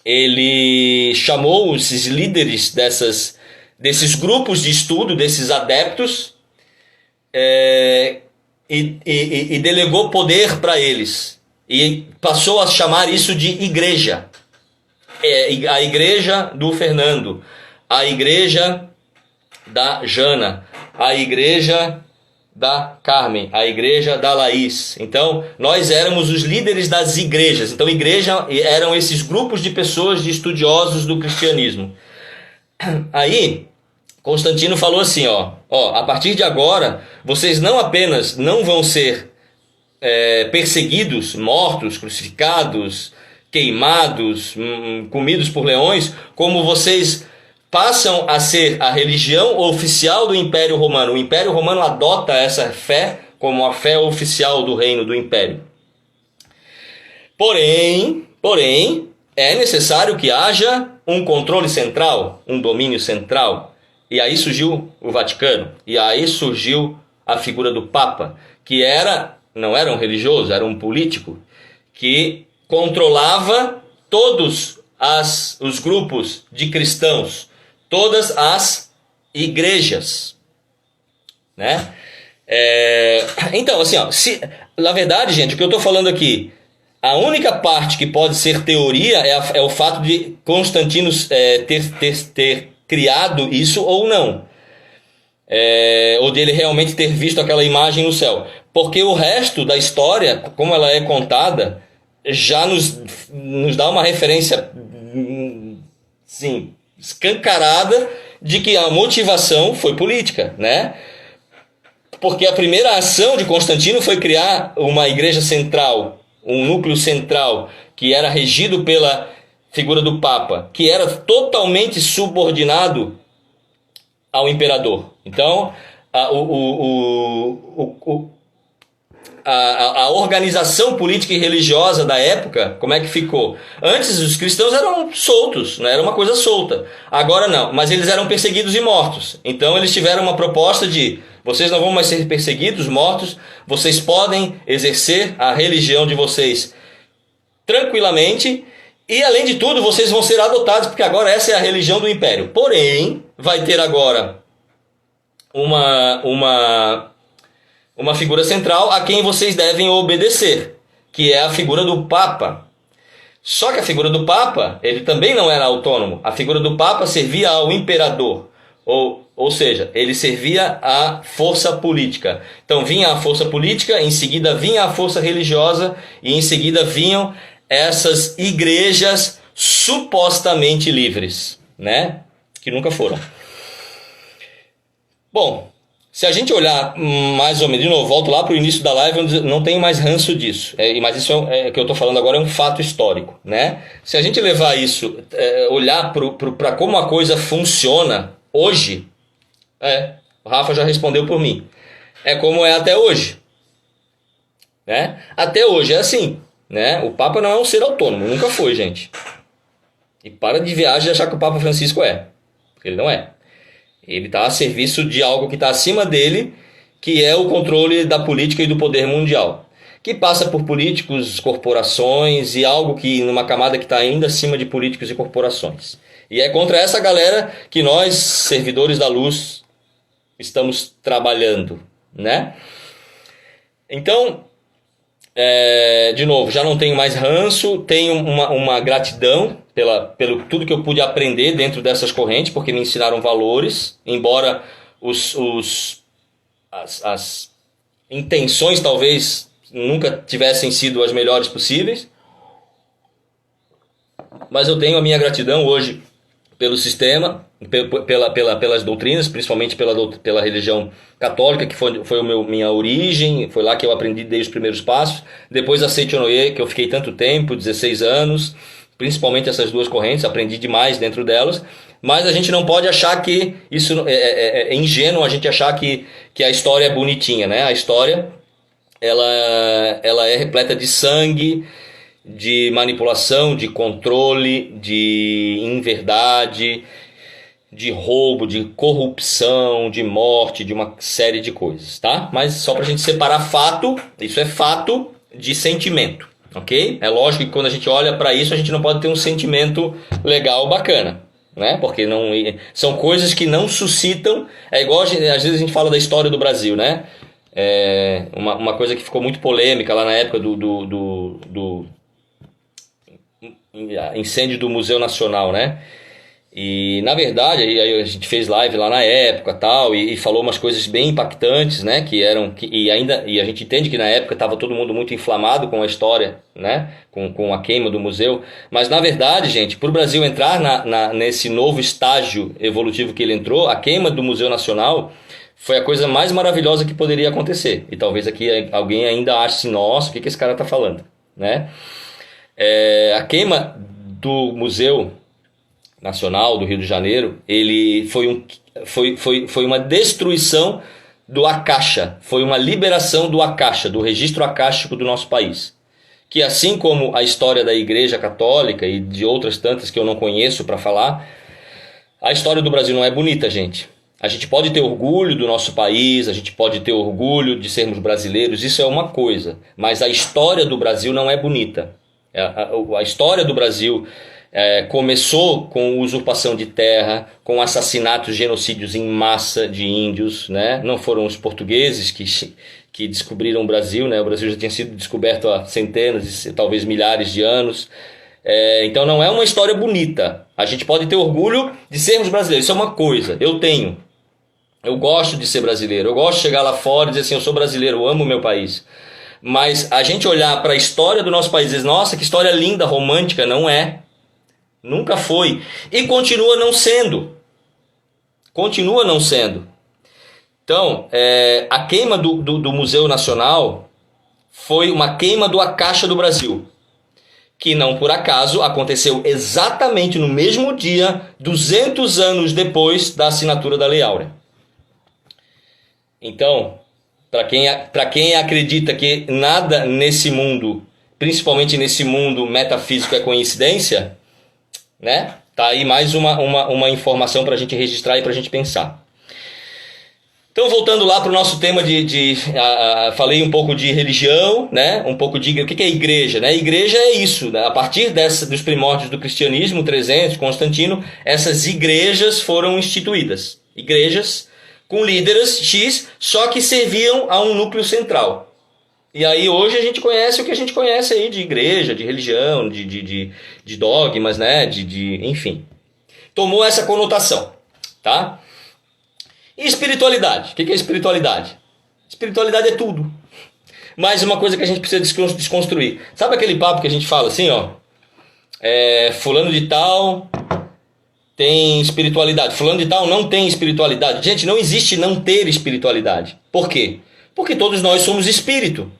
Ele chamou esses líderes desses grupos de estudo, desses adeptos, e delegou poder para eles. E passou a chamar isso de igreja. A igreja do Fernando, a igreja da Jana, a igreja da Carmen, a igreja da Laís. Então, nós éramos os líderes das igrejas. Então, igreja eram esses grupos de pessoas, de estudiosos do cristianismo. Aí, Constantino falou assim, a partir de agora, vocês não apenas não vão ser perseguidos, mortos, crucificados, queimados, comidos por leões, como vocês passam a ser a religião oficial do Império Romano. O Império Romano adota essa fé como a fé oficial do reino do Império. Porém, é necessário que haja um controle central, um domínio central. E aí surgiu o Vaticano, e aí surgiu a figura do Papa, que não era um religioso, era um político, que controlava todos os grupos de cristãos, todas as igrejas, né? Então, assim, na verdade, gente, o que eu estou falando aqui, a única parte que pode ser teoria é o fato de Constantino ter criado isso ou não, ou de ele realmente ter visto aquela imagem no céu, porque o resto da história, como ela é contada, já nos dá uma referência, sim, escancarada de que a motivação foi política, né? Porque a primeira ação de Constantino foi criar uma igreja central, um núcleo central, que era regido pela figura do Papa, que era totalmente subordinado ao imperador. Então, a organização política e religiosa da época, como é que ficou? Antes os cristãos eram soltos, né? Era uma coisa solta. Agora não, mas eles eram perseguidos e mortos. Então eles tiveram uma proposta de: vocês não vão mais ser perseguidos, mortos, vocês podem exercer a religião de vocês tranquilamente, e além de tudo vocês vão ser adotados, porque agora essa é a religião do império. Porém, vai ter agora uma figura central a quem vocês devem obedecer, que é a figura do Papa. Só que a figura do Papa, ele também não era autônomo. A figura do Papa servia ao imperador, ou seja, ele servia à força política. Então vinha a força política, em seguida vinha a força religiosa e em seguida vinham essas igrejas supostamente livres, né? Que nunca foram. Bom, se a gente olhar mais ou menos, de novo, volto lá para o início da live, onde não tem mais ranço disso. Mas isso que eu estou falando agora é um fato histórico, né? Se a gente levar isso, olhar para como a coisa funciona hoje, o Rafa já respondeu por mim. É como é até hoje, né? Até hoje é assim, né? O Papa não é um ser autônomo, nunca foi, gente. E para de viagem de achar que o Papa Francisco é, porque ele não é. Ele está a serviço de algo que está acima dele, que é o controle da política e do poder mundial, que passa por políticos, corporações e algo que numa camada que está ainda acima de políticos e corporações. E é contra essa galera que nós, servidores da luz, estamos trabalhando, né? Então, de novo, já não tenho mais ranço, tenho uma gratidão pelo tudo que eu pude aprender dentro dessas correntes, porque me ensinaram valores, embora as intenções talvez nunca tivessem sido as melhores possíveis, mas eu tenho a minha gratidão hoje pelo sistema, pelas doutrinas, principalmente pela religião católica, que foi minha origem, foi lá que eu aprendi desde os primeiros passos. Depois a Seichonoye, que eu fiquei tanto tempo, 16 anos, principalmente essas duas correntes, aprendi demais dentro delas. Mas a gente não pode achar que isso é ingênuo, a gente achar que a história é bonitinha, né? A história ela é repleta de sangue, de manipulação, de controle, de inverdade, de roubo, de corrupção, de morte, de uma série de coisas, tá? Mas só pra gente separar fato, isso é fato de sentimento, ok? É lógico que quando a gente olha para isso, a gente não pode ter um sentimento legal, bacana, né? Porque são coisas que não suscitam. É igual às vezes a gente fala da história do Brasil, né? Uma coisa que ficou muito polêmica lá na época do incêndio do Museu Nacional, né? E na verdade aí a gente fez live lá na época tal, e falou umas coisas bem impactantes, né? E a gente entende que na época estava todo mundo muito inflamado com a história, né? Com a queima do museu. Mas na verdade, gente, para o Brasil entrar nesse novo estágio evolutivo que ele entrou, a queima do Museu Nacional foi a coisa mais maravilhosa que poderia acontecer. E talvez aqui alguém ainda ache assim, nossa, o que esse cara está falando, né? A queima do Museu Nacional do Rio de Janeiro, ele foi uma destruição do Akasha, foi uma liberação do Akasha, do registro akáshico do nosso país. Que assim como a história da Igreja Católica e de outras tantas que eu não conheço para falar, a história do Brasil não é bonita, gente. A gente pode ter orgulho do nosso país, a gente pode ter orgulho de sermos brasileiros, isso é uma coisa, mas a história do Brasil não é bonita. A história do Brasil começou com usurpação de terra, com assassinatos, genocídios em massa de índios, né? Não foram os portugueses que descobriram o Brasil, né? O Brasil já tinha sido descoberto há centenas e talvez milhares de anos. Então não é uma história bonita. A gente pode ter orgulho de sermos brasileiros, isso é uma coisa, eu gosto de ser brasileiro, eu gosto de chegar lá fora e dizer assim, eu sou brasileiro, eu amo o meu país. Mas a gente olhar para a história do nosso país e dizer, nossa, que história linda, romântica, não é. Nunca foi. E continua não sendo. Continua não sendo. Então, a queima do Museu Nacional foi uma queima do Akasha do Brasil. Que não por acaso aconteceu exatamente no mesmo dia, 200 anos depois da assinatura da Lei Áurea. Então, para quem acredita que nada nesse mundo, principalmente nesse mundo metafísico, é coincidência, né? Tá aí mais uma informação para a gente registrar e para a gente pensar. Então, voltando lá para o nosso tema falei um pouco de religião, né? Um pouco de o que é igreja, né? Igreja é isso, né? A partir dos primórdios do cristianismo, 300, Constantino, essas igrejas foram instituídas. Igrejas com líderes X, só que serviam a um núcleo central. E aí hoje a gente conhece o que a gente conhece aí de igreja, de religião, de dogmas, né? Enfim. Tomou essa conotação, tá? E espiritualidade? O que é espiritualidade? Espiritualidade é tudo. Mais uma coisa que a gente precisa desconstruir. Sabe aquele papo que a gente fala assim, ó? Fulano de tal tem espiritualidade. Fulano de tal não tem espiritualidade. Gente, não existe não ter espiritualidade. Por quê? Porque todos nós somos espírito.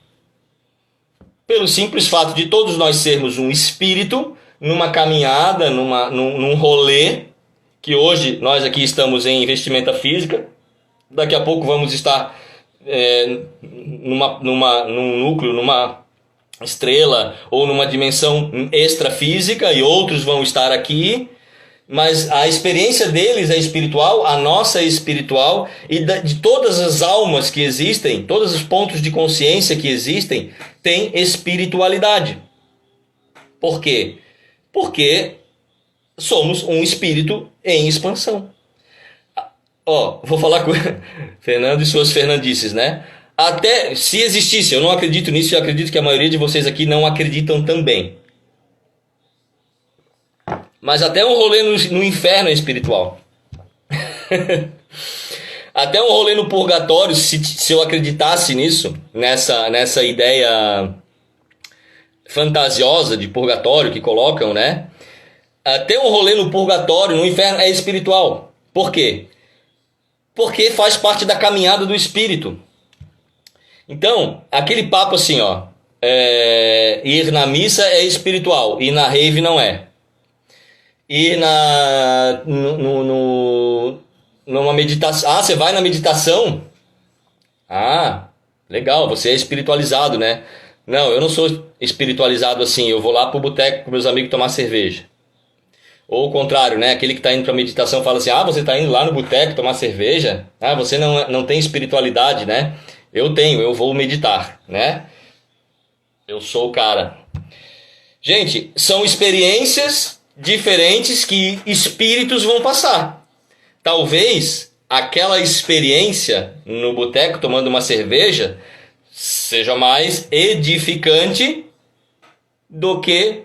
Pelo simples fato de todos nós sermos um espírito, numa caminhada, num rolê, que hoje nós aqui estamos em vestimenta física, daqui a pouco vamos estar num núcleo, numa estrela ou numa dimensão extrafísica, e outros vão estar aqui, mas a experiência deles é espiritual, a nossa é espiritual, e de todas as almas que existem, todos os pontos de consciência que existem, tem espiritualidade. Por quê? Porque somos um espírito em expansão. Vou falar com Fernando e suas fernandices, né? Até se existisse, eu não acredito nisso, eu acredito que a maioria de vocês aqui não acreditam também. Mas até um rolê no inferno é espiritual. Até um rolê no purgatório, se eu acreditasse nisso, nessa ideia fantasiosa de purgatório que colocam, né? Até um rolê no purgatório, no inferno, é espiritual. Por quê? Porque faz parte da caminhada do espírito. Então, aquele papo assim, ó, ir na missa é espiritual, ir na rave não é. Ir numa meditação. Você vai na meditação? Legal, você é espiritualizado, né? Não, eu não sou espiritualizado assim, eu vou lá pro boteco com meus amigos tomar cerveja. Ou o contrário, né? Aquele que está indo para meditação fala assim, você está indo lá no boteco tomar cerveja? Você não tem espiritualidade, né? Eu tenho, eu vou meditar, né? Eu sou o cara. Gente, são experiências diferentes que espíritos vão passar. Talvez aquela experiência no boteco tomando uma cerveja seja mais edificante do que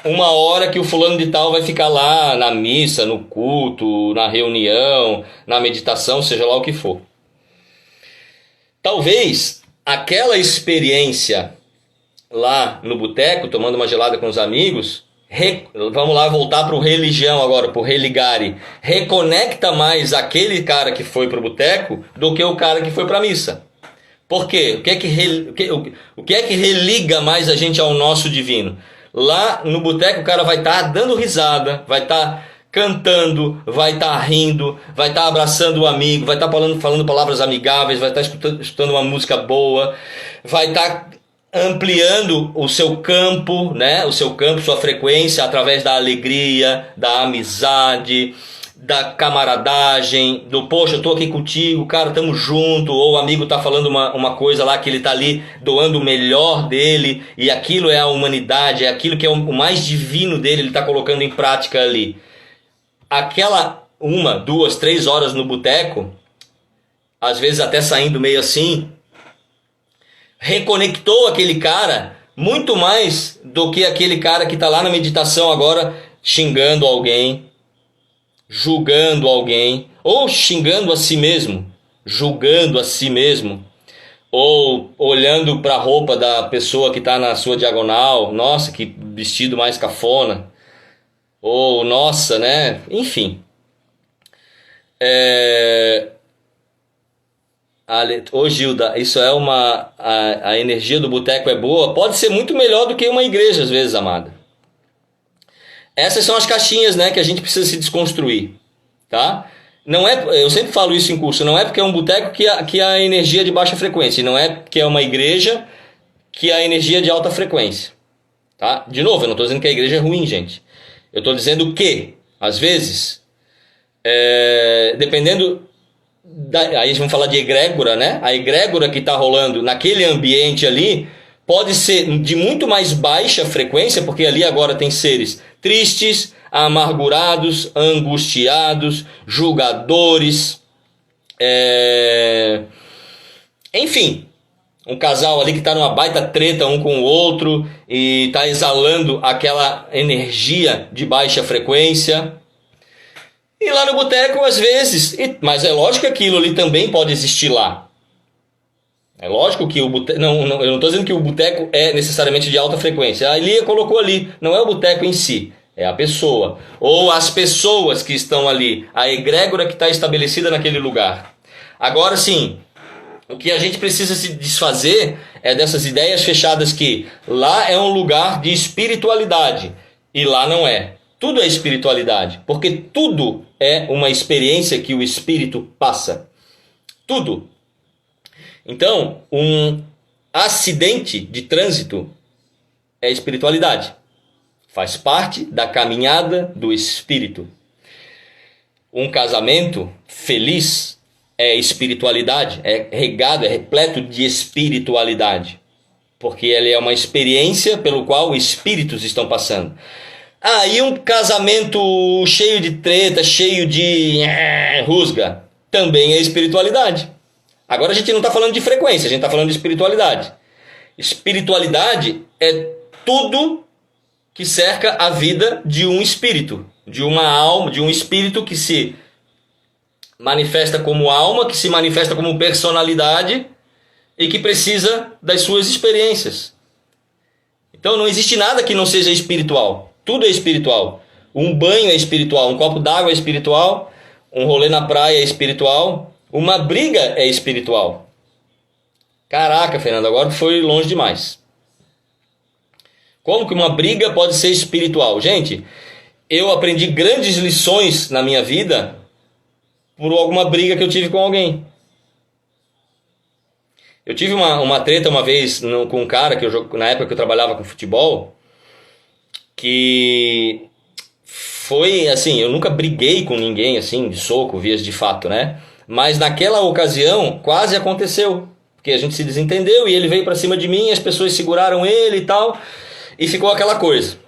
uma hora que o fulano de tal vai ficar lá na missa, no culto, na reunião, na meditação, seja lá o que for. Talvez aquela experiência lá no boteco, tomando uma gelada com os amigos, vamos lá voltar para o religião agora, para o religare, reconecta mais aquele cara que foi para o boteco do que o cara que foi para a missa. Por quê? O que é que religa mais a gente ao nosso divino? Lá no boteco o cara vai estar dando risada, vai estar cantando, vai estar rindo, vai estar abraçando o amigo, vai estar falando palavras amigáveis, vai estar escutando uma música boa, vai estar ampliando o seu campo, né? O seu campo, sua frequência através da alegria, da amizade, da camaradagem, do poxa, eu tô aqui contigo, cara, tamo junto, ou o amigo tá falando uma coisa lá que ele tá ali doando o melhor dele, e aquilo é a humanidade, é aquilo que é o mais divino dele, ele tá colocando em prática ali. Aquela 1, 2, 3 horas no boteco, às vezes até saindo meio assim, reconectou aquele cara muito mais do que aquele cara que tá lá na meditação agora xingando alguém, julgando alguém, ou xingando a si mesmo, julgando a si mesmo, ou olhando para a roupa da pessoa que está na sua diagonal, nossa, que vestido mais cafona, ou nossa, né? Enfim. Ô Gilda, isso é a energia do boteco é boa? Pode ser muito melhor do que uma igreja às vezes, amada. Essas são as caixinhas, né, que a gente precisa se desconstruir, tá? Não é, eu sempre falo isso em curso, não é porque é um boteco que a energia é de baixa frequência, e não é porque é uma igreja que a energia é de alta frequência, tá? De novo, eu não estou dizendo que a igreja é ruim, gente. Eu estou dizendo que, às vezes, dependendo aí vamos falar de egrégora, né? A egrégora que está rolando naquele ambiente ali pode ser de muito mais baixa frequência, porque ali agora tem seres tristes, amargurados, angustiados, julgadores, Enfim, um casal ali que está numa baita treta um com o outro e está exalando aquela energia de baixa frequência. E lá no boteco, às vezes, mas é lógico que aquilo ali também pode existir lá. É lógico que o boteco, eu não estou dizendo que o boteco é necessariamente de alta frequência. A Elia colocou ali, não é o boteco em si, é a pessoa. Ou as pessoas que estão ali, a egrégora que está estabelecida naquele lugar. Agora sim, o que a gente precisa se desfazer é dessas ideias fechadas que lá é um lugar de espiritualidade e lá não é. Tudo é espiritualidade, porque tudo é uma experiência que o espírito passa. Tudo. Então, um acidente de trânsito é espiritualidade. Faz parte da caminhada do espírito. Um casamento feliz é espiritualidade, é regado, é repleto de espiritualidade. Porque ele é uma experiência pelo qual espíritos estão passando. E um casamento cheio de treta, cheio de rusga, também é espiritualidade. Agora a gente não está falando de frequência, a gente está falando de espiritualidade. Espiritualidade é tudo que cerca a vida de um espírito, de uma alma, de um espírito que se manifesta como alma, que se manifesta como personalidade e que precisa das suas experiências. Então não existe nada que não seja espiritual. Tudo é espiritual. Um banho é espiritual, um copo d'água é espiritual, um rolê na praia é espiritual, uma briga é espiritual. Caraca, Fernando, agora foi longe demais. Como que uma briga pode ser espiritual? Gente, eu aprendi grandes lições na minha vida por alguma briga que eu tive com alguém. Eu tive uma treta uma vez com um cara, na época que eu trabalhava com futebol, que foi assim, eu nunca briguei com ninguém assim, de soco, vias de fato, né? Mas naquela ocasião quase aconteceu, porque a gente se desentendeu e ele veio pra cima de mim, as pessoas seguraram ele e tal, e ficou aquela coisa.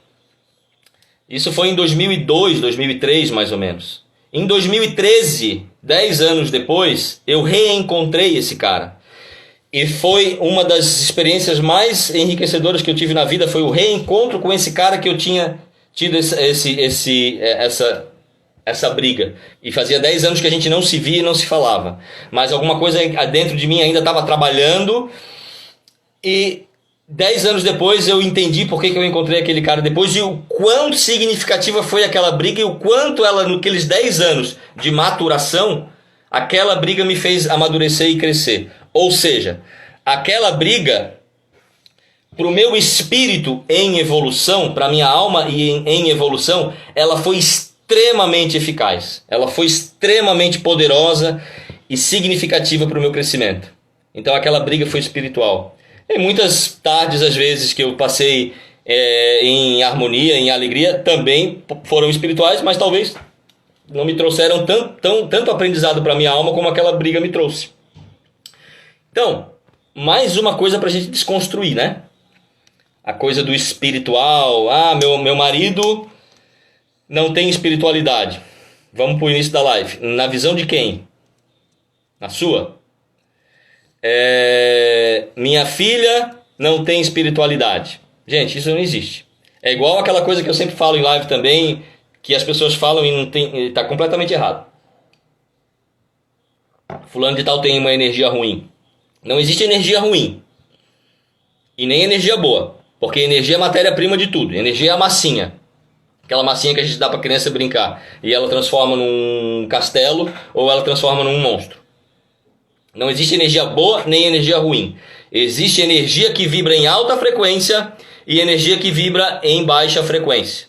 Isso foi em 2002, 2003 mais ou menos. Em 2013, 10 anos depois, eu reencontrei esse cara. E foi uma das experiências mais enriquecedoras que eu tive na vida, foi o reencontro com esse cara que eu tinha tido essa briga. E fazia 10 anos que a gente não se via e não se falava. Mas alguma coisa dentro de mim ainda estava trabalhando. E 10 anos depois eu entendi por que eu encontrei aquele cara depois e o quão significativa foi aquela briga e o quanto ela, naqueles 10 anos de maturação, aquela briga me fez amadurecer e crescer. Ou seja, aquela briga, para o meu espírito em evolução, para a minha alma em evolução, ela foi extremamente eficaz. Ela foi extremamente poderosa e significativa para o meu crescimento. Então aquela briga foi espiritual. E muitas tardes, às vezes, que eu passei em harmonia, em alegria, também foram espirituais, mas talvez não me trouxeram tanto aprendizado para a minha alma como aquela briga me trouxe. Então, mais uma coisa para a gente desconstruir, né? A coisa do espiritual. Meu marido não tem espiritualidade. Vamos para o início da live. Na visão de quem? Na sua? Minha filha não tem espiritualidade. Gente, isso não existe. É igual aquela coisa que eu sempre falo em live também, que as pessoas falam e está completamente errado. Fulano de tal tem uma energia ruim. Não existe energia ruim. E nem energia boa. Porque energia é matéria-prima de tudo. Energia é a massinha. Aquela massinha que a gente dá para criança brincar. E ela transforma num castelo ou ela transforma num monstro. Não existe energia boa nem energia ruim. Existe energia que vibra em alta frequência e energia que vibra em baixa frequência.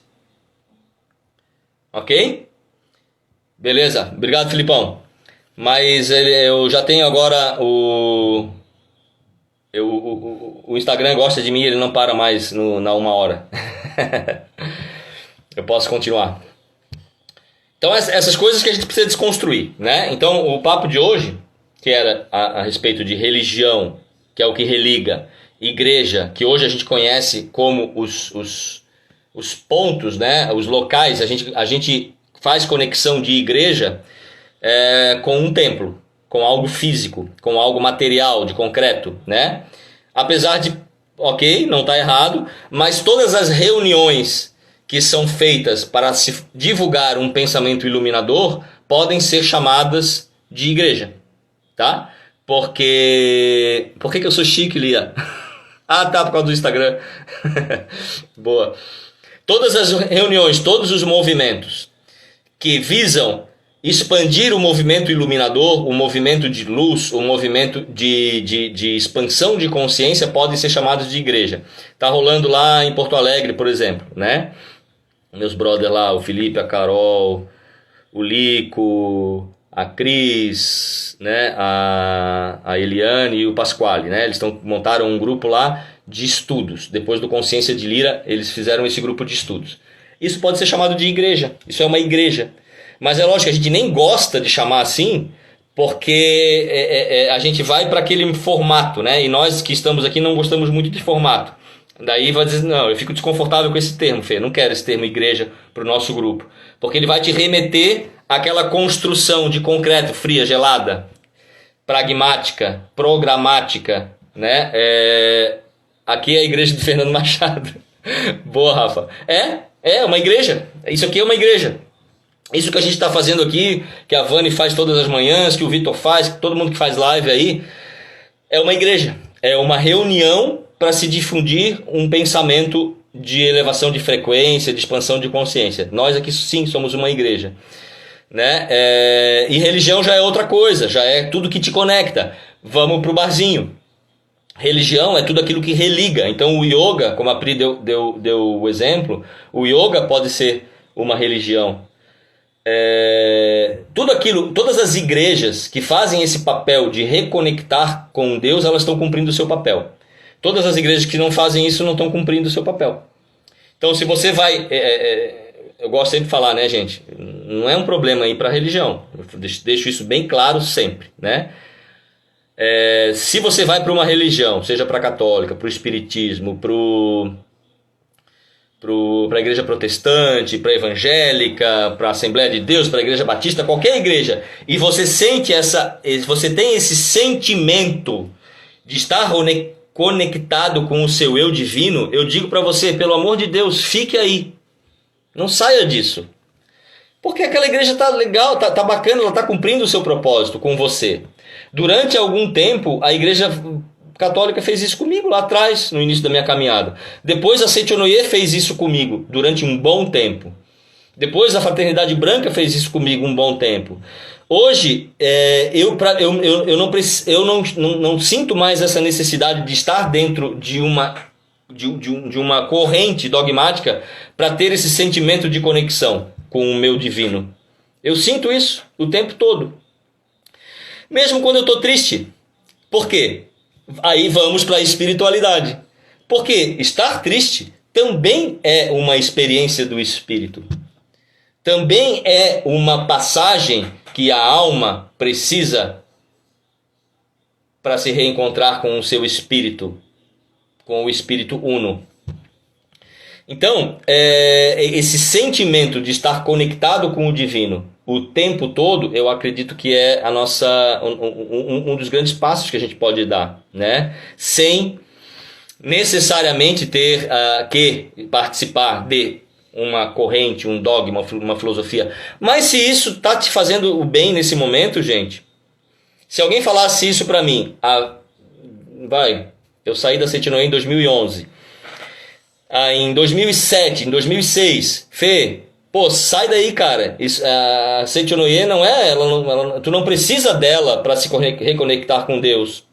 Ok? Beleza? Obrigado, Filipão. Mas eu já tenho agora o Instagram gosta de mim, ele não para mais na 1 hora. Eu posso continuar. Então essas coisas que a gente precisa desconstruir, né? Então o papo de hoje, que era a respeito de religião, que é o que religa, igreja, que hoje a gente conhece como os pontos, né? Os locais, a gente faz conexão de igreja com um templo. com algo físico, com algo material, de concreto, né? Apesar de, ok, não está errado, mas todas as reuniões que são feitas para se divulgar um pensamento iluminador podem ser chamadas de igreja, tá? Porque... Por que eu sou chique, Lia? Ah, tá, por causa do Instagram. Boa. Todas as reuniões, todos os movimentos que visam expandir o movimento iluminador, o movimento de luz, o movimento de expansão de consciência podem ser chamados de igreja. Tá rolando lá em Porto Alegre, por exemplo, né? Meus brothers lá, o Felipe, a Carol, o Lico, a Cris, né? A Eliane e o Pasquale, né? Eles montaram um grupo lá de estudos. Depois do Consciência de Lira, eles fizeram esse grupo de estudos. Isso pode ser chamado de igreja. Isso é uma igreja. Mas é lógico que a gente nem gosta de chamar assim, porque a gente vai para aquele formato, né? E nós que estamos aqui não gostamos muito de formato. Daí vai dizer, não, eu fico desconfortável com esse termo, Fê. Não quero esse termo igreja para o nosso grupo. Porque ele vai te remeter àquela construção de concreto, fria, gelada, pragmática, programática, né? Aqui é a igreja do Fernando Machado. Boa, Rafa. É uma igreja. Isso aqui é uma igreja. Isso que a gente está fazendo aqui, que a Vani faz todas as manhãs, que o Vitor faz, que todo mundo que faz live aí, é uma igreja. É uma reunião para se difundir um pensamento de elevação de frequência, de expansão de consciência. Nós aqui sim somos uma igreja, né? E religião já é outra coisa, já é tudo que te conecta. Vamos para o barzinho. Religião é tudo aquilo que religa. Então o yoga, como a Pri deu o exemplo, o yoga pode ser uma religião. Todas as igrejas que fazem esse papel de reconectar com Deus, elas estão cumprindo o seu papel. Todas as igrejas que não fazem isso não estão cumprindo o seu papel. Então, se você vai... eu gosto sempre de falar, né, gente? Não é um problema ir para a religião. Eu deixo isso bem claro sempre, né? Se você vai para uma religião, seja para a católica, para o espiritismo, para a igreja protestante, para a evangélica, para a Assembleia de Deus, para a igreja batista, qualquer igreja, e você você tem esse sentimento de estar conectado com o seu eu divino, eu digo para você, pelo amor de Deus, fique aí. Não saia disso. Porque aquela igreja tá legal, tá bacana, ela tá cumprindo o seu propósito com você. Durante algum tempo, a igreja católica fez isso comigo lá atrás, no início da minha caminhada. Depois a Seitonoye fez isso comigo durante um bom tempo. Depois a Fraternidade Branca fez isso comigo um bom tempo. Hoje, eu não sinto mais essa necessidade de estar dentro de uma corrente dogmática para ter esse sentimento de conexão com o meu divino. Eu sinto isso o tempo todo. Mesmo quando eu estou triste. Por quê? Aí vamos para a espiritualidade. Porque estar triste também é uma experiência do espírito. Também é uma passagem que a alma precisa para se reencontrar com o seu espírito, com o espírito uno. Então, esse sentimento de estar conectado com o divino o tempo todo, eu acredito que é um dos grandes passos que a gente pode dar, né? Sem necessariamente ter que participar de uma corrente, um dogma, uma filosofia. Mas se isso está te fazendo o bem nesse momento, gente, se alguém falasse isso para mim, eu saí da Seitonoye em 2011, em 2007, em 2006, Fê, sai daí, cara. A Seitonoye não é, tu não precisa dela para se reconectar com Deus.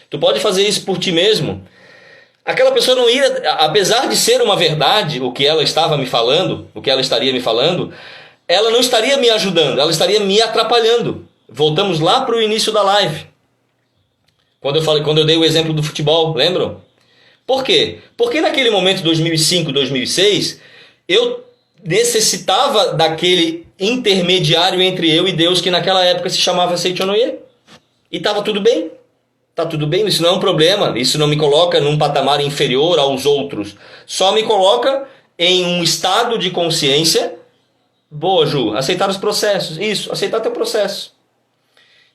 Tu pode fazer isso por ti mesmo. Aquela pessoa não ia, apesar de ser uma verdade, o que ela estava me falando, o que ela estaria me falando, ela não estaria me ajudando, ela estaria me atrapalhando. Voltamos lá para o início da live. Quando eu dei o exemplo do futebol, lembram? Por quê? Porque naquele momento, 2005, 2006, eu necessitava daquele intermediário entre eu e Deus, que naquela época se chamava Seitonoye. E estava tudo bem. Tá tudo bem, isso não é um problema, isso não me coloca num patamar inferior aos outros. Só me coloca em um estado de consciência. Boa, Ju, aceitar os processos. Isso, aceitar teu processo.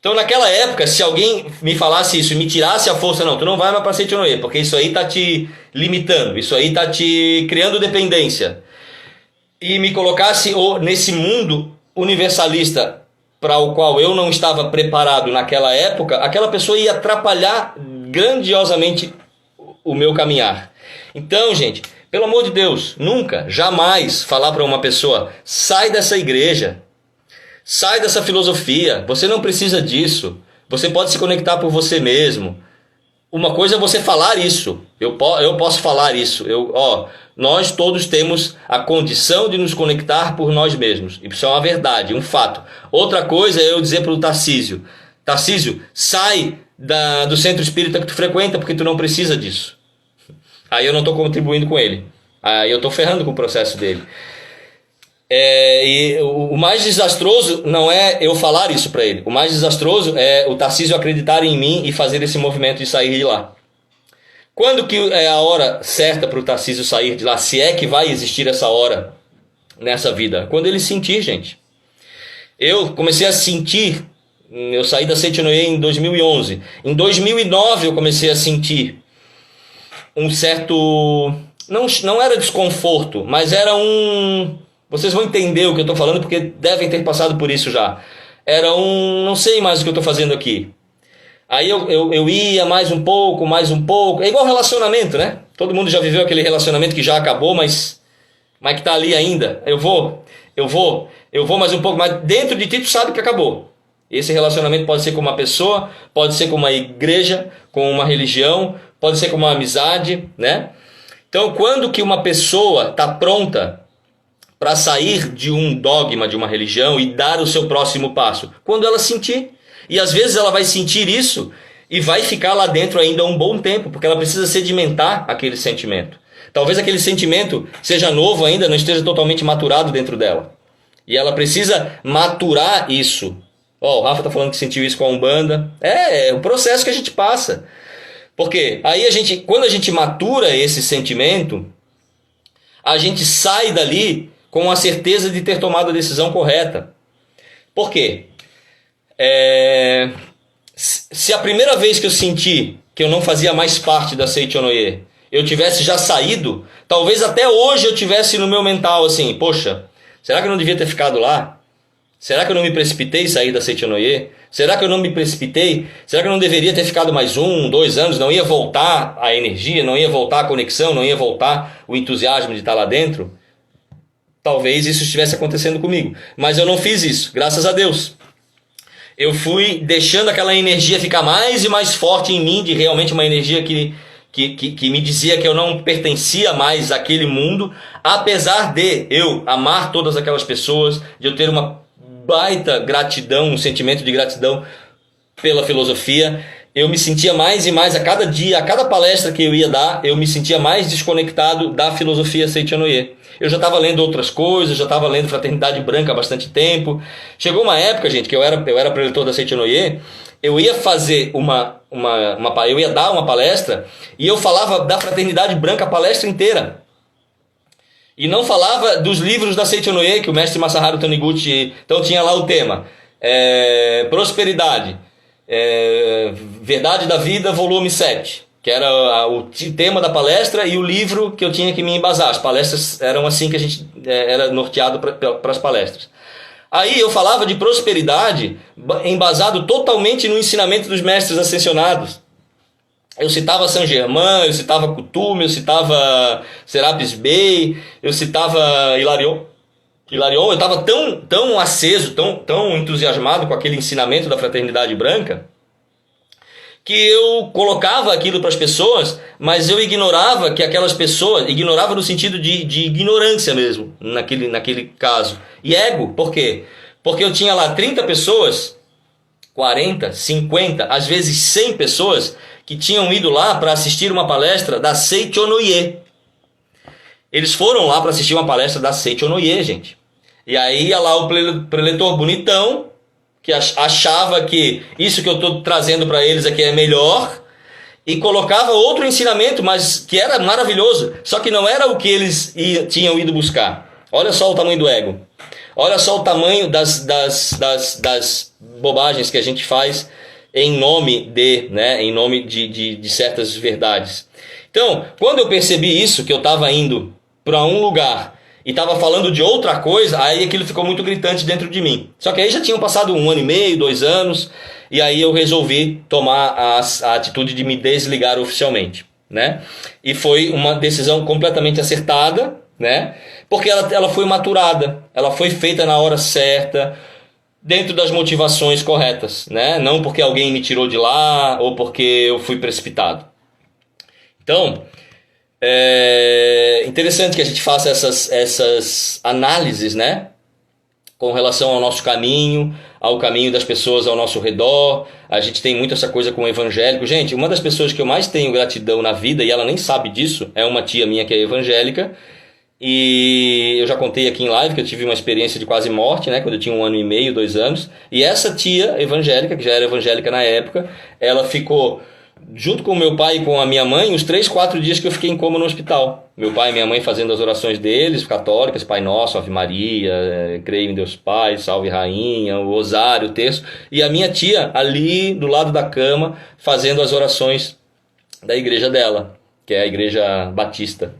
Então, naquela época, se alguém me falasse isso e me tirasse a força, não, tu não vai mais para Seichonoye, porque isso aí tá te limitando, isso aí tá te criando dependência, e me colocasse nesse mundo universalista para o qual eu não estava preparado naquela época, aquela pessoa ia atrapalhar grandiosamente o meu caminhar. Então, gente, pelo amor de Deus, nunca, jamais falar para uma pessoa, sai dessa igreja, sai dessa filosofia, você não precisa disso, você pode se conectar por você mesmo. Uma coisa é você falar isso, eu posso falar isso, nós todos temos a condição de nos conectar por nós mesmos, isso é uma verdade, um fato. Outra coisa é eu dizer para o Tarcísio, sai do centro espírita que tu frequenta, porque tu não precisa disso. Aí eu não estou contribuindo com ele, aí eu estou ferrando com o processo dele. E o mais desastroso não é eu falar isso para ele. O mais desastroso é o Tarcísio acreditar em mim e fazer esse movimento de sair de lá. Quando que é a hora certa para o Tarcísio sair de lá? Se é que vai existir essa hora nessa vida? Quando ele sentir, gente. Eu comecei a sentir, eu saí da Seichonoye em 2011. Em 2009 eu comecei a sentir um certo... Não era desconforto, mas era um... Vocês vão entender o que eu estou falando, porque devem ter passado por isso já. Era um... Não sei mais o que eu estou fazendo aqui. Aí eu ia mais um pouco. É igual relacionamento, né? Todo mundo já viveu aquele relacionamento que já acabou, mas que está ali ainda. Eu vou mais um pouco. Mas dentro de ti tu sabe que acabou. Esse relacionamento pode ser com uma pessoa, pode ser com uma igreja, com uma religião, pode ser com uma amizade, né? Então, quando que uma pessoa está pronta para sair de um dogma, de uma religião e dar o seu próximo passo? Quando ela sentir. E às vezes ela vai sentir isso e vai ficar lá dentro ainda um bom tempo, porque ela precisa sedimentar aquele sentimento. Talvez aquele sentimento seja novo ainda, não esteja totalmente maturado dentro dela. E ela precisa maturar isso. O Rafa está falando que sentiu isso com a Umbanda. É o processo que a gente passa. Porque aí quando a gente matura esse sentimento, a gente sai dali com a certeza de ter tomado a decisão correta. Por quê? Se a primeira vez que eu senti que eu não fazia mais parte da Seichonoye, eu tivesse já saído, talvez até hoje eu tivesse no meu mental assim, poxa, será que eu não devia ter ficado lá? Será que eu não me precipitei em sair da Seichonoye? Será que eu não me precipitei? Será que eu não deveria ter ficado mais 1, 2 anos? Não ia voltar a energia, não ia voltar a conexão, não ia voltar o entusiasmo de estar lá dentro? Talvez isso estivesse acontecendo comigo. Mas eu não fiz isso, graças a Deus. Eu fui deixando aquela energia ficar mais e mais forte em mim, de realmente uma energia que me dizia que eu não pertencia mais àquele mundo, apesar de eu amar todas aquelas pessoas, de eu ter uma baita gratidão, um sentimento de gratidão pela filosofia. Eu me sentia mais e mais, a cada dia, a cada palestra que eu ia dar, eu me sentia mais desconectado da filosofia Seichonoye. Eu já estava lendo outras coisas, já estava lendo Fraternidade Branca há bastante tempo. Chegou uma época, gente, que eu era preletor da Seichonoye, eu ia fazer eu ia dar uma palestra e eu falava da Fraternidade Branca a palestra inteira. E não falava dos livros da Seichonoye, que o mestre Masaharu Taniguchi... Então tinha lá o tema, Prosperidade, Verdade da Vida, volume 7, que era o tema da palestra e o livro que eu tinha que me embasar. As palestras eram assim que a gente era norteado para as palestras. Aí eu falava de prosperidade embasado totalmente no ensinamento dos mestres ascensionados. Eu citava Saint Germain, eu citava Kuthumi, eu citava Serapis Bey, eu citava Hilarion. Eu estava tão aceso, tão entusiasmado com aquele ensinamento da Fraternidade Branca, que eu colocava aquilo para as pessoas, mas eu ignorava que aquelas pessoas, ignorava no sentido de ignorância mesmo, naquele caso. E ego, por quê? Porque eu tinha lá 30 pessoas, 40, 50, às vezes 100 pessoas que tinham ido lá para assistir uma palestra da Seichonoye. Eles foram lá para assistir uma palestra da Seichonoye, gente. E aí ia lá o preletor bonitão, que achava que isso que eu estou trazendo para eles aqui é melhor, e colocava outro ensinamento, mas que era maravilhoso, só que não era o que eles tinham ido buscar. Olha só o tamanho do ego. Olha só o tamanho das bobagens que a gente faz em nome de, né, em nome de certas verdades. Então, quando eu percebi isso, que eu estava indo para um lugar e estava falando de outra coisa, aí aquilo ficou muito gritante dentro de mim. Só que aí já tinham passado 1 ano e meio, 2 anos, e aí eu resolvi tomar a atitude de me desligar oficialmente, né? E foi uma decisão completamente acertada, né? Porque ela foi maturada, ela foi feita na hora certa, dentro das motivações corretas, né? Não porque alguém me tirou de lá ou porque eu fui precipitado. Então, é interessante que a gente faça essas análises, né? Com relação ao nosso caminho, ao caminho das pessoas ao nosso redor. A gente tem muito essa coisa com o evangélico. Gente, uma das pessoas que eu mais tenho gratidão na vida, e ela nem sabe disso, é uma tia minha que é evangélica. E eu já contei aqui em live que eu tive uma experiência de quase morte, né? Quando eu tinha 1 ano e meio, 2 anos. E essa tia evangélica, que já era evangélica na época, ela ficou junto com o meu pai e com a minha mãe os 3, 4 dias que eu fiquei em coma no hospital. Meu pai e minha mãe fazendo as orações deles, católicas, Pai Nosso, Ave Maria, creio em Deus Pai, Salve Rainha, o Rosário, o terço. E a minha tia ali do lado da cama fazendo as orações da igreja dela, que é a Igreja Batista.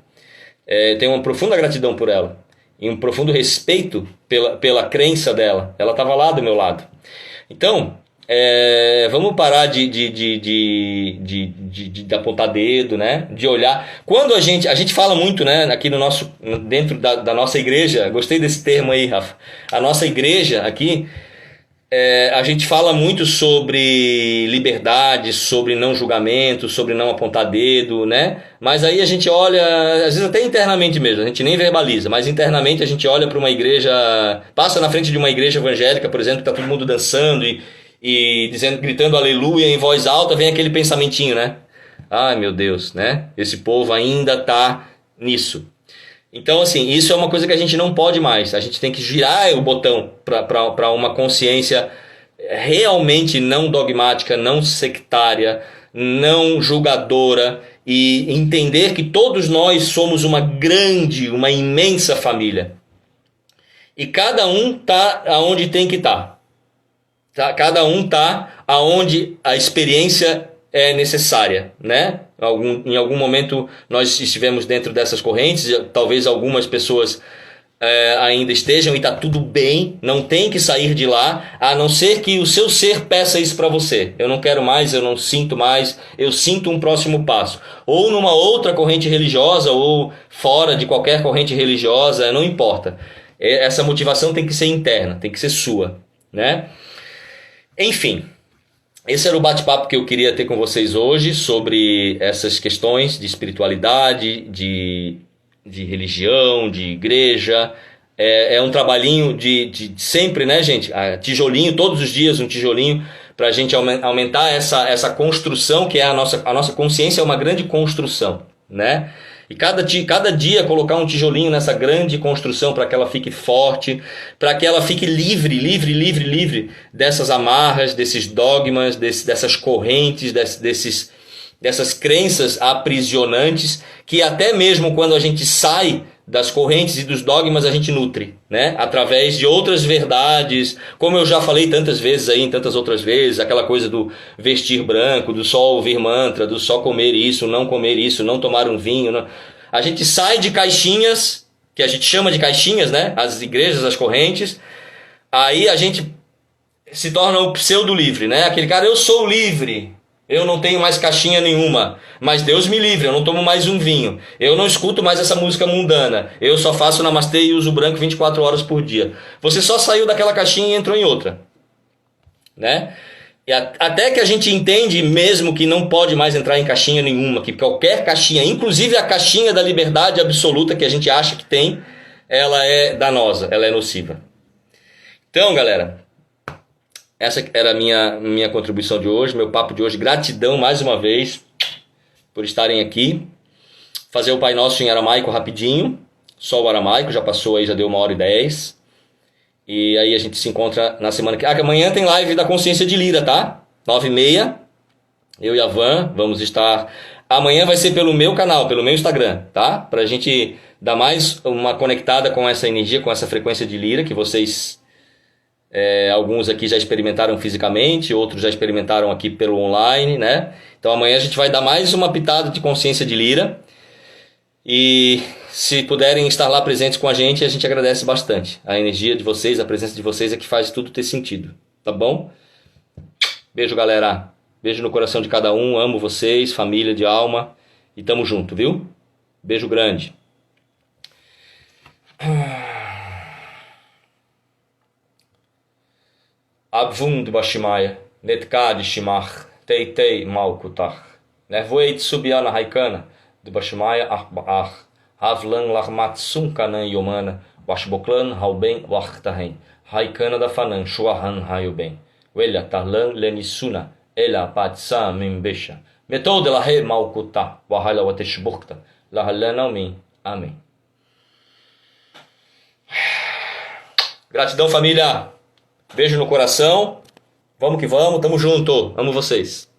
Tenho uma profunda gratidão por ela e um profundo respeito pela crença dela. Ela estava lá do meu lado. Então, vamos parar de apontar dedo, né? De olhar. Quando a gente fala muito, né? Aqui dentro da nossa igreja, gostei desse termo aí, Rafa. A nossa igreja aqui, a gente fala muito sobre liberdade, sobre não julgamento, sobre não apontar dedo, né? Mas aí a gente olha, às vezes até internamente mesmo, a gente nem verbaliza, mas internamente a gente olha para uma igreja, passa na frente de uma igreja evangélica, por exemplo, que está todo mundo dançando e gritando aleluia em voz alta, vem aquele pensamentinho, né? Ai, meu Deus, né? Esse povo ainda está nisso. Então, assim, isso é uma coisa que a gente não pode mais. A gente tem que girar o botão para uma consciência realmente não dogmática, não sectária, não julgadora, e entender que todos nós somos uma imensa família. E cada um está aonde tem que estar. Cada um está aonde a experiência é necessária, né? Em algum momento nós estivemos dentro dessas correntes, talvez algumas pessoas ainda estejam, e está tudo bem, não tem que sair de lá, a não ser que o seu ser peça isso para você. Eu não quero mais, eu não sinto mais, eu sinto um próximo passo. Ou numa outra corrente religiosa, ou fora de qualquer corrente religiosa, não importa. Essa motivação tem que ser interna, tem que ser sua, né? Enfim. Esse era o bate-papo que eu queria ter com vocês hoje sobre essas questões de espiritualidade, de religião, de igreja. É um trabalhinho de sempre, né, gente? Tijolinho, todos os dias um tijolinho para a gente aumentar essa construção, que é a nossa consciência é uma grande construção, né? E cada dia colocar um tijolinho nessa grande construção para que ela fique forte, para que ela fique livre dessas amarras, desses dogmas, dessas correntes, dessas crenças aprisionantes, que até mesmo quando a gente sai das correntes e dos dogmas a gente nutre, né? Através de outras verdades, como eu já falei tantas vezes aí, tantas outras vezes, aquela coisa do vestir branco, do só ouvir mantra, do só comer isso, não tomar um vinho. Não. A gente sai de caixinhas, que a gente chama de caixinhas, né? As igrejas, as correntes, aí a gente se torna o pseudo-livre, né? Aquele cara, eu sou livre, eu não tenho mais caixinha nenhuma, mas Deus me livre, eu não tomo mais um vinho, eu não escuto mais essa música mundana, eu só faço namastê e uso branco 24 horas por dia. Você só saiu daquela caixinha e entrou em outra, né? E até que a gente entende mesmo que não pode mais entrar em caixinha nenhuma, que qualquer caixinha, inclusive a caixinha da liberdade absoluta que a gente acha que tem, ela é danosa, ela é nociva. Então, galera, essa era a minha contribuição de hoje, meu papo de hoje. Gratidão mais uma vez por estarem aqui. Fazer o Pai Nosso em aramaico rapidinho. Só o aramaico, já passou aí, já deu 1h10. E aí a gente se encontra na semana que... que amanhã tem live da Consciência de Lira, tá? 9h30. Eu e a Van vamos estar... Amanhã vai ser pelo meu canal, pelo meu Instagram, tá? Pra gente dar mais uma conectada com essa energia, com essa frequência de Lira que vocês... Alguns aqui já experimentaram fisicamente, outros já experimentaram aqui pelo online, né? Então amanhã a gente vai dar mais uma pitada de consciência de lira. E se puderem estar lá presentes com a gente agradece bastante. A energia de vocês, a presença de vocês é que faz tudo ter sentido, tá bom? Beijo, galera. Beijo no coração de cada um. Amo vocês, família de alma. E tamo junto, viu? Beijo grande. Abvund Bashimaya, Netkad Shimach, Teitei Malkutar, Nevoeit Subiana Raikana, de Bashimaya Achbaach, Havlan Larmat Sunkanan Yomana, Washboklan Hauben Wachtahen, Raikana da Fanan, Shuahan Hayuben, Welha Tarlan Lenisuna, Ela Patsa Mimbesha, Metou de la Re Malkuta, Wahala Wateshbukta, Lahalanaumin. Amém. Gratidão, família. Beijo no coração. Vamos que vamos, tamo junto. Amo vocês.